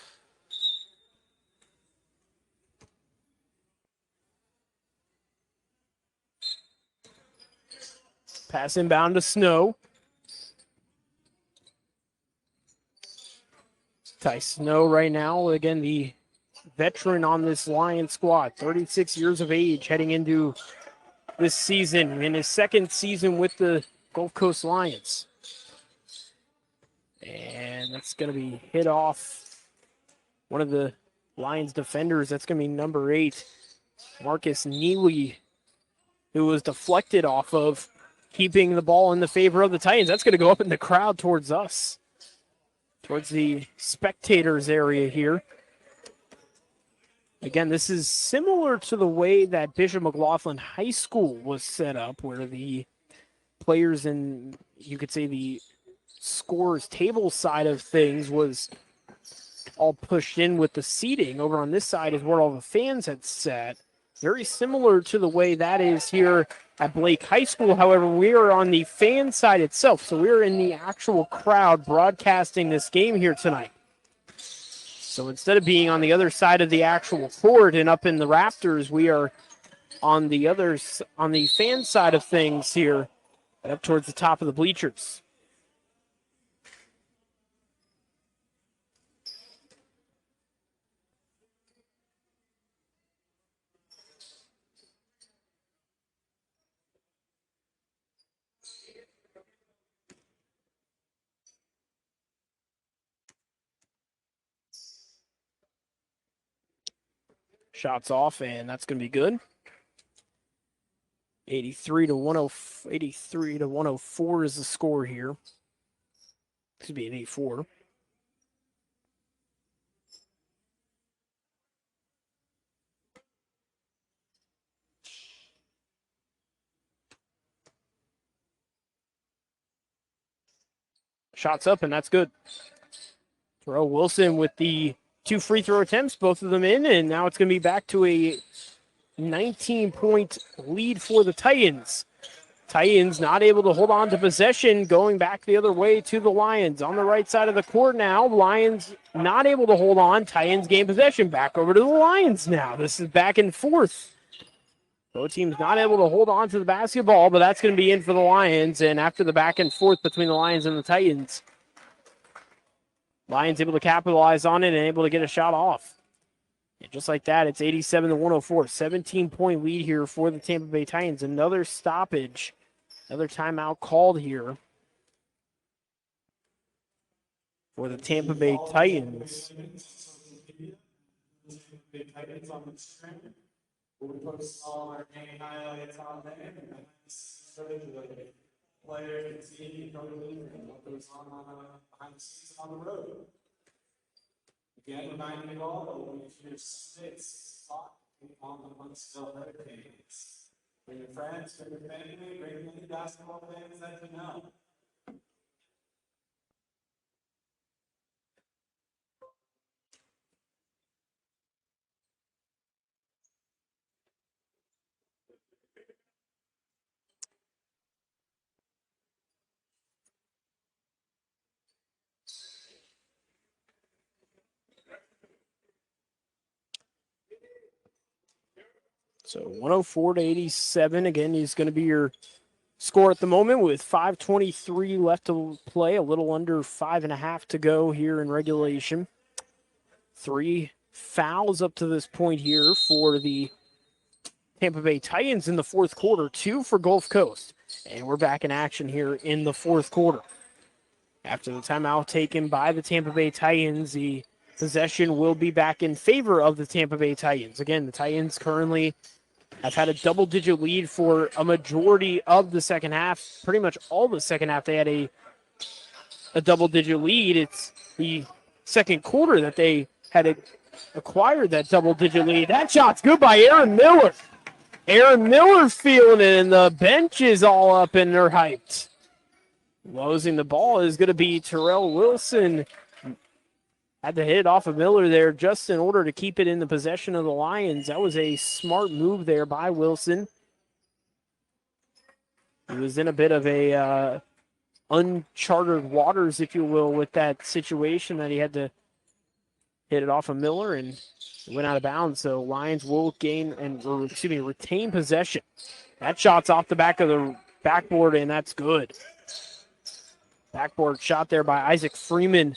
A: Pass inbound to Snow. Ty Snow right now, again, the veteran on this Lions squad, 36 years of age, heading into this season, in his second season with the Gulf Coast Lions. And that's going to be hit off one of the Lions defenders. That's going to be number 8, Marcus Neely, who was deflected off of, keeping the ball in the favor of the Titans. That's going to go up in the crowd towards us, towards the spectators area here. Again, this is similar to the way that Bishop McLaughlin High School was set up, where the players in, you could say, the scores table side of things was all pushed in with the seating. Over on this side is where all the fans had sat. Very similar to the way that is here at Blake High School. However, we are on the fan side itself, so we're in the actual crowd broadcasting this game here tonight. So instead of being on the other side of the actual court and up in the rafters, we are on the fan side of things here, up towards the top of the bleachers. Shots off, and that's going to be good. 83 to 104 is the score here. Could be an 84. Shots up, and that's good. Terrell Wilson with the 2 free throw attempts, both of them in, and now it's going to be back to a 19-point lead for the Titans. Titans not able to hold on to possession, going back the other way to the Lions. On the right side of the court now, Lions not able to hold on. Titans gain possession, back over to the Lions now. This is back and forth. Both teams not able to hold on to the basketball, but that's going to be in for the Lions. And after the back and forth between the Lions and the Titans, Lions able to capitalize on it and able to get a shot off. And just like that, it's 87 to 104. 17-point lead here for the Tampa Bay Titans. Another stoppage, another timeout called here for the Tampa Bay Titans.
B: We'll post all our game highlights on there, and so the players can see what goes on behind the scenes on the road. Again, reminding you all that when you finish 6 o'clock on the Huntsville Hurricanes. Bring your friends, bring your family, bring any basketball fans that you know.
A: So 104 to 87. Again, he's going to be your score at the moment with 5:23 left to play, a little under 5.5 to go here in regulation. 3 fouls up to this point here for the Tampa Bay Titans in the fourth quarter, 2 for Gulf Coast. And we're back in action here in the fourth quarter. After the timeout taken by the Tampa Bay Titans, the possession will be back in favor of the Tampa Bay Titans. Again, the Titans currently have had a double-digit lead for a majority of the second half. Pretty much all the second half, they had a double-digit lead. It's the second quarter that they had acquired that double-digit lead. That shot's good by Aaron Miller. Aaron Miller's feeling it, and the bench is all up and they're hyped. Losing the ball is going to be Terrell Wilson. Had to hit it off of Miller there just in order to keep it in the possession of the Lions. That was a smart move there by Wilson. He was in a bit of a uncharted waters, if you will, with that situation that he had to hit it off of Miller and it went out of bounds. So Lions will retain possession. That shot's off the back of the backboard, and that's good. Backboard shot there by Isaac Freeman.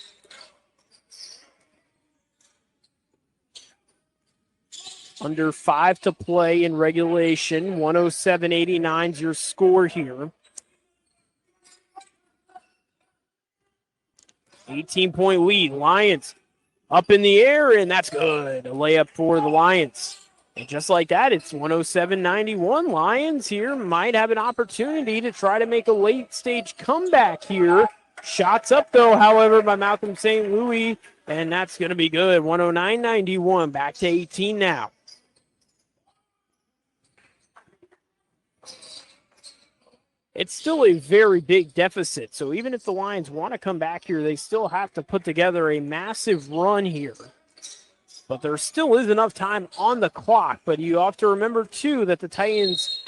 A: Under 5 to play in regulation. 107-89 is your score here. 18-point lead. Lions up in the air, and that's good. A layup for the Lions. And just like that, it's 107-91. Lions here might have an opportunity to try to make a late-stage comeback here. Shots up, though, however, by Malcolm St. Louis, and that's going to be good. 109-91, back to 18 now. It's still a very big deficit, so even if the Lions want to come back here, they still have to put together a massive run here. But there still is enough time on the clock, but you have to remember, too, that the Titans,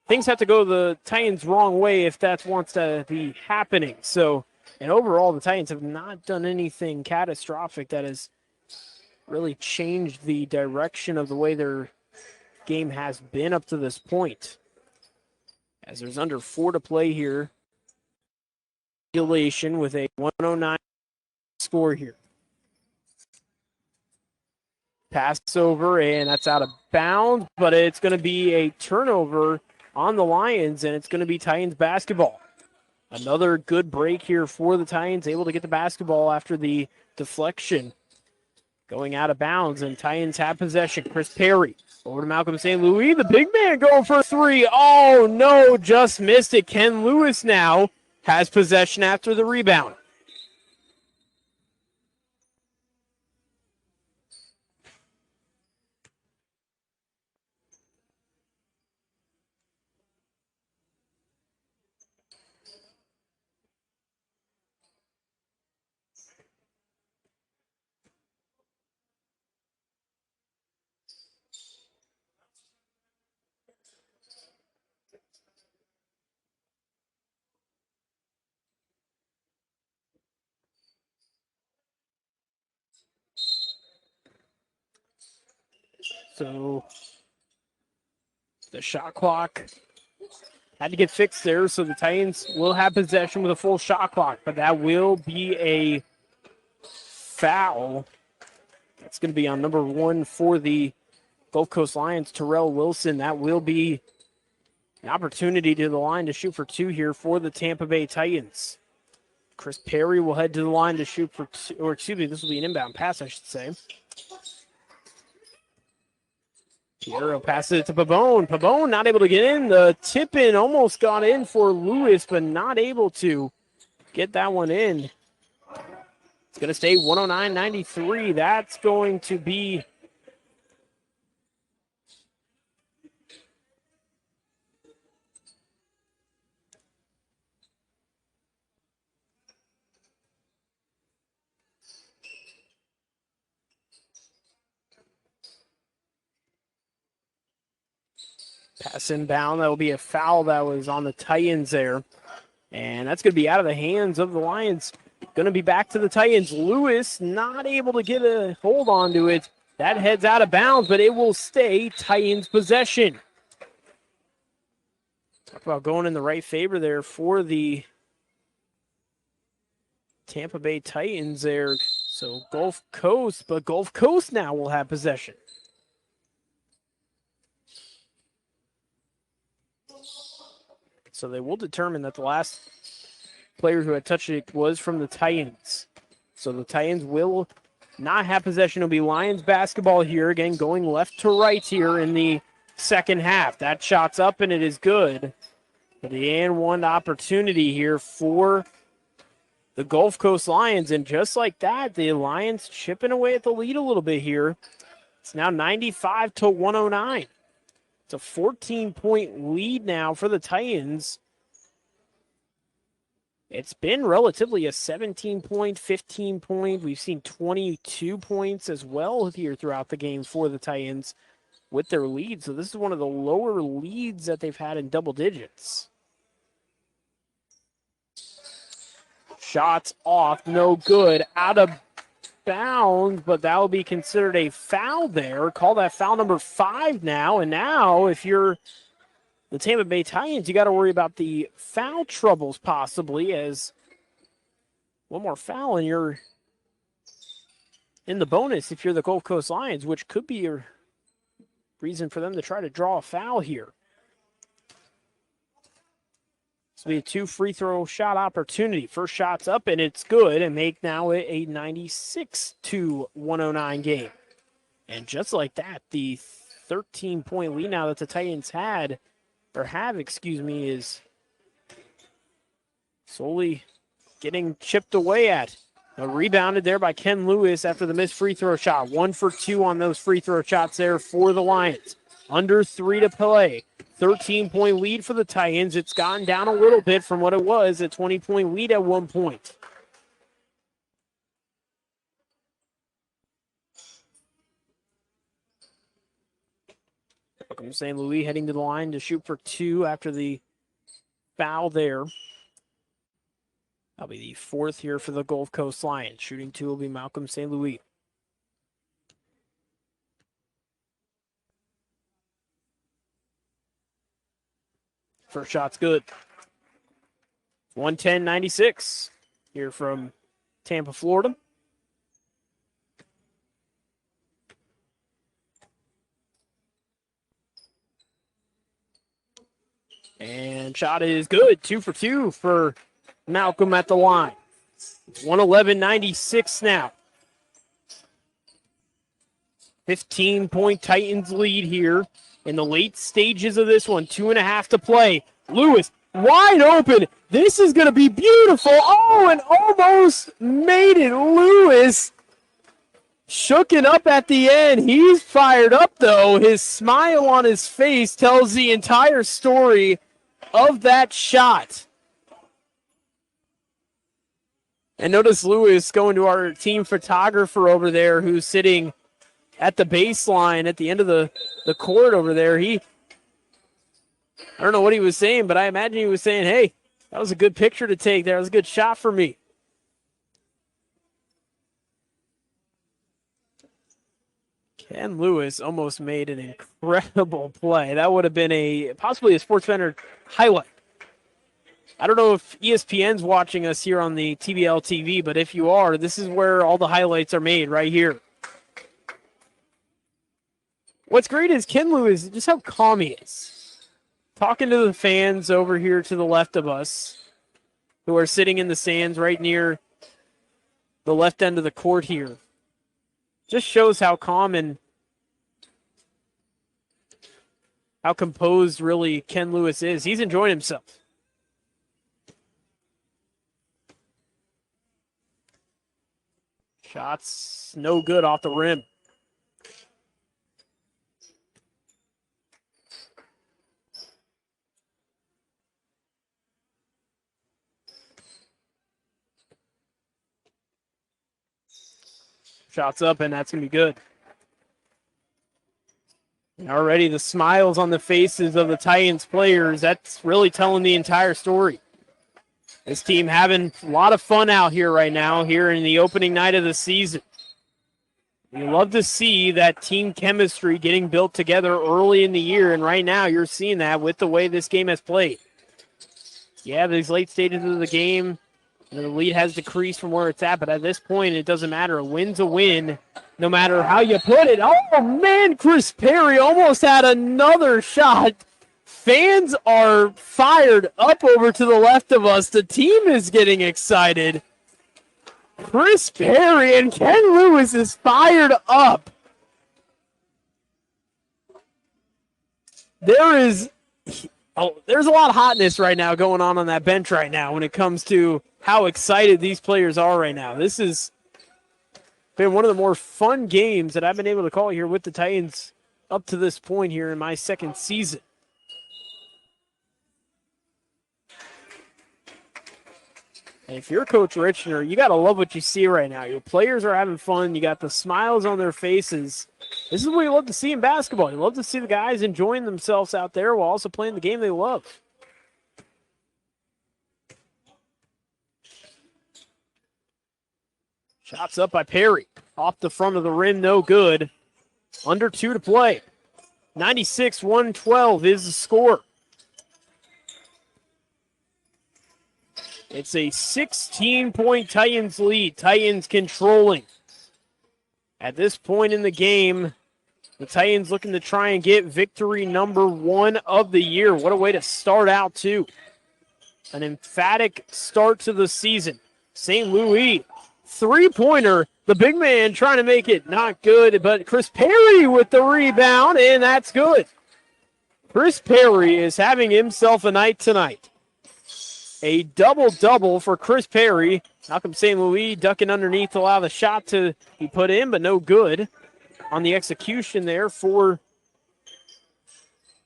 A: things have to go the Titans' wrong way if that wants to be happening. So, and overall, the Titans have not done anything catastrophic that has really changed the direction of the way their game has been up to this point. As there's under 4 to play here. Regulation with a 109 score here. Pass over, and that's out of bounds, but it's going to be a turnover on the Lions, and it's going to be Titans basketball. Another good break here for the Titans, able to get the basketball after the deflection. Going out of bounds, and Titans have possession. Chris Perry over to Malcolm St. Louis. The big man going for 3. Oh, no, just missed it. Ken Lewis now has possession after the rebound. So the shot clock had to get fixed there, so the Titans will have possession with a full shot clock, but that will be a foul. That's going to be on number 1 for the Gulf Coast Lions, Terrell Wilson. That will be an opportunity to the line to shoot for 2 here for the Tampa Bay Titans. Chris Perry will head to the line to shoot for 2, or excuse me, this will be an inbound pass, I should say. Piero passes it to Pabon. Pabon not able to get in. The tip-in almost got in for Lewis, but not able to get that one in. It's going to stay 109-93. That's going to be pass inbound. That will be a foul that was on the Titans there. And that's going to be out of the hands of the Lions. Going to be back to the Titans. Lewis not able to get a hold onto it. That heads out of bounds, but it will stay Titans possession. Talk about going in the right favor there for the Tampa Bay Titans there. So Gulf Coast, but Gulf Coast now will have possession. So they will determine that the last player who had touched it was from the Titans. So the Titans will not have possession. It'll be Lions basketball here. Again, going left to right here in the second half. That shot's up, and it is good. But the and one opportunity here for the Gulf Coast Lions. And just like that, the Lions chipping away at the lead a little bit here. It's now 95-109. It's a 14-point lead now for the Titans. It's been relatively a 17-point, 15-point. We've seen 22 points as well here throughout the game for the Titans with their lead. So this is one of the lower leads that they've had in double digits. Shots off, no good, out of bounds, but that will be considered a foul there. Call that foul number 5 now. And now if you're the Tampa Bay Titans, you got to worry about the foul troubles possibly, as one more foul and you're in the bonus if you're the Gulf Coast Lions, which could be a reason for them to try to draw a foul here. This will be a 2 free throw shot opportunity. First shot's up and it's good, and make now a 96-109 game. And just like that, the 13-point lead now that the Titans have, is slowly getting chipped away at. Rebounded there by Ken Lewis after the missed free throw shot. 1 for 2 on those free throw shots there for the Lions. Under 3 to play. 13-point lead for the Titans. It's gotten down a little bit from what it was, a 20-point lead at one point. Malcolm St. Louis heading to the line to shoot for 2 after the foul there. That'll be the 4th here for the Gulf Coast Lions. Shooting 2 will be Malcolm St. Louis. First shot's good. 110-96 here from Tampa, Florida. And shot is good. 2 for 2 for Malcolm at the line. 111-96 now. 15-point Titans lead here in the late stages of this one. 2.5 to play. Lewis wide open. This is going to be beautiful. Oh, and almost made it. Lewis shooken up at the end. He's fired up, though. His smile on his face tells the entire story of that shot. And notice Lewis going to our team photographer over there who's sitting at the baseline at the end of the court over there. I don't know what he was saying, but I imagine he was saying, hey, that was a good picture to take there. That was a good shot for me. Ken Lewis almost made an incredible play. That would have been possibly a Sports Center highlight. I don't know if ESPN's watching us here on the TBL TV, but if you are, this is where all the highlights are made, right here. What's great is Ken Lewis, just how calm he is. Talking to the fans over here to the left of us, who are sitting in the stands right near the left end of the court here. Just shows how calm and how composed really Ken Lewis is. He's enjoying himself. Shots no good off the rim. Shots up, and that's going to be good. And already the smiles on the faces of the Titans players, that's really telling the entire story. This team having a lot of fun out here right now, here in the opening night of the season. You love to see that team chemistry getting built together early in the year, and right now you're seeing that with the way this game has played. Yeah, these late stages of the game, the lead has decreased from where it's at, but at this point, it doesn't matter. A win's a win, no matter how you put it. Oh, man, Chris Perry almost had another shot. Fans are fired up over to the left of us. The team is getting excited. Chris Perry and Ken Lewis is fired up. There's a lot of hotness right now going on that bench right now when it comes to how excited these players are right now. This has been one of the more fun games that I've been able to call here with the Titans up to this point here in my second season. And if you're Coach Richner, you got to love what you see right now. Your players are having fun. You got the smiles on their faces. This is what you love to see in basketball. You love to see the guys enjoying themselves out there while also playing the game they love. Shots up by Perry. Off the front of the rim, no good. Under 2 to play. 96-112 is the score. It's a 16-point Titans lead. Titans controlling. At this point in the game, the Titans looking to try and get victory number 1 of the year. What a way to start out, too. An emphatic start to the season. St. Louis, three-pointer. The big man trying to make it not good, but Chris Perry with the rebound, and that's good. Chris Perry is having himself a night tonight. A double-double for Chris Perry. Malcolm St. Louis ducking underneath to allow the shot to be put in, but no good on the execution there for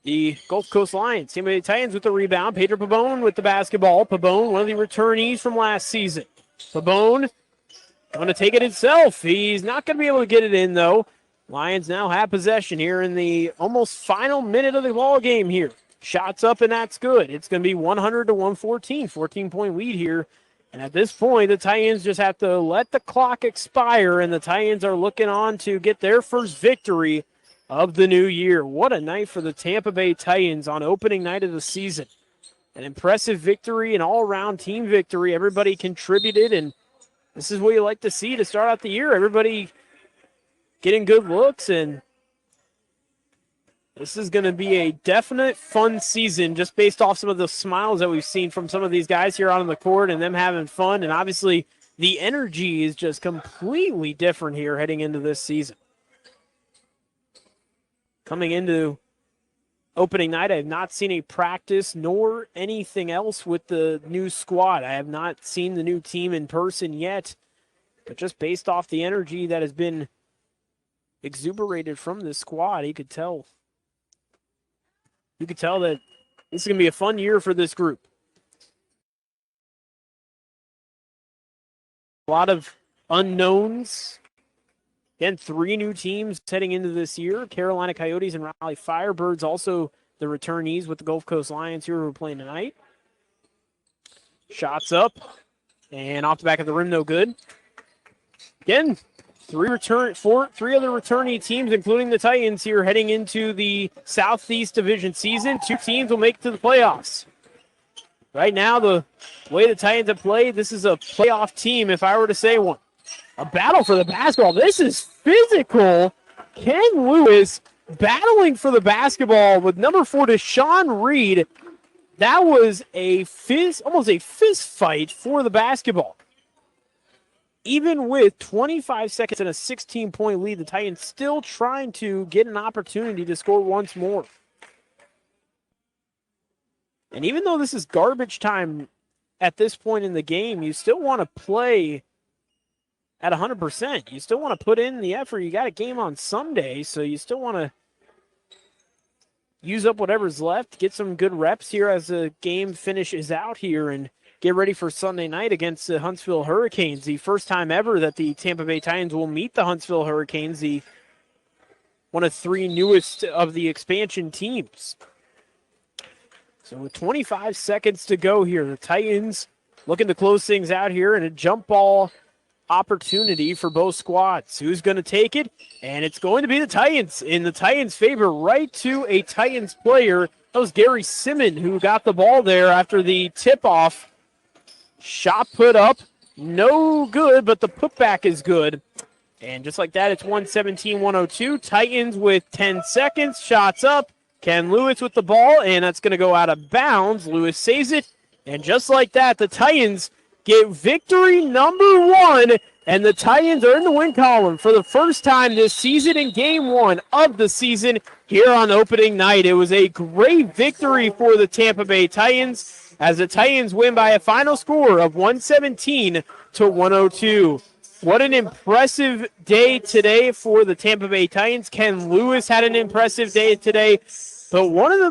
A: the Gulf Coast Lions. Tampa Bay Titans with the rebound. Pedro Pabon with the basketball. Pabon, one of the returnees from last season. Pabon going to take it himself. He's not going to be able to get it in, though. Lions now have possession here in the almost final minute of the ball game here. Shots up, and that's good. It's going to be 100-114, 14-point lead here. And at this point, the Titans just have to let the clock expire, and the Titans are looking on to get their first victory of the new year. What a night for the Tampa Bay Titans on opening night of the season. An impressive victory, an all-around team victory. Everybody contributed, and this is what you like to see to start out the year. Everybody getting good looks, and this is going to be a definite fun season just based off some of the smiles that we've seen from some of these guys here out on the court and them having fun. And obviously the energy is just completely different here heading into this season. Coming into opening night, I have not seen a practice nor anything else with the new squad. I have not seen the new team in person yet, but just based off the energy that has been exuberated from this squad, you could tell that this is going to be a fun year for this group. A lot of unknowns. Again, 3 new teams heading into this year. Carolina Coyotes and Raleigh Firebirds, also the returnees with the Gulf Coast Lions here who are playing tonight. Shots up and off the back of the rim, no good. Again, 3 other returnee teams, including the Titans here, heading into the Southeast Division season. 2 teams will make it to the playoffs. Right now, the way the Titans have played, this is a playoff team, if I were to say one. A battle for the basketball. This is physical. Ken Lewis battling for the basketball with number 4, Deshaun Reed. That was almost a fist fight for the basketball. Even with 25 seconds and a 16-point lead, the Titans still trying to get an opportunity to score once more. And even though this is garbage time at this point in the game, you still want to play at 100%. You still want to put in the effort. You got a game on Sunday, so you still want to use up whatever's left, get some good reps here as the game finishes out here, and get ready for Sunday night against the Huntsville Hurricanes. The first time ever that the Tampa Bay Titans will meet the Huntsville Hurricanes, the one of 3 newest of the expansion teams. So with 25 seconds to go here, the Titans looking to close things out here, and a jump ball opportunity for both squads. Who's going to take it? And it's going to be the Titans in the Titans' favor, right to a Titans player. That was Gary Simmon who got the ball there after the tip-off. Shot put up, no good, but the putback is good. And just like that, it's 117-102. Titans with 10 seconds. Shots up. Ken Lewis with the ball, and that's going to go out of bounds. Lewis saves it. And just like that, the Titans get victory number 1, and the Titans are in the win column for the first time this season in Game 1 of the season here on opening night. It was a great victory for the Tampa Bay Titans as the Titans win by a final score of 117-102. What an impressive day today for the Tampa Bay Titans. Ken Lewis had an impressive day today, but one of the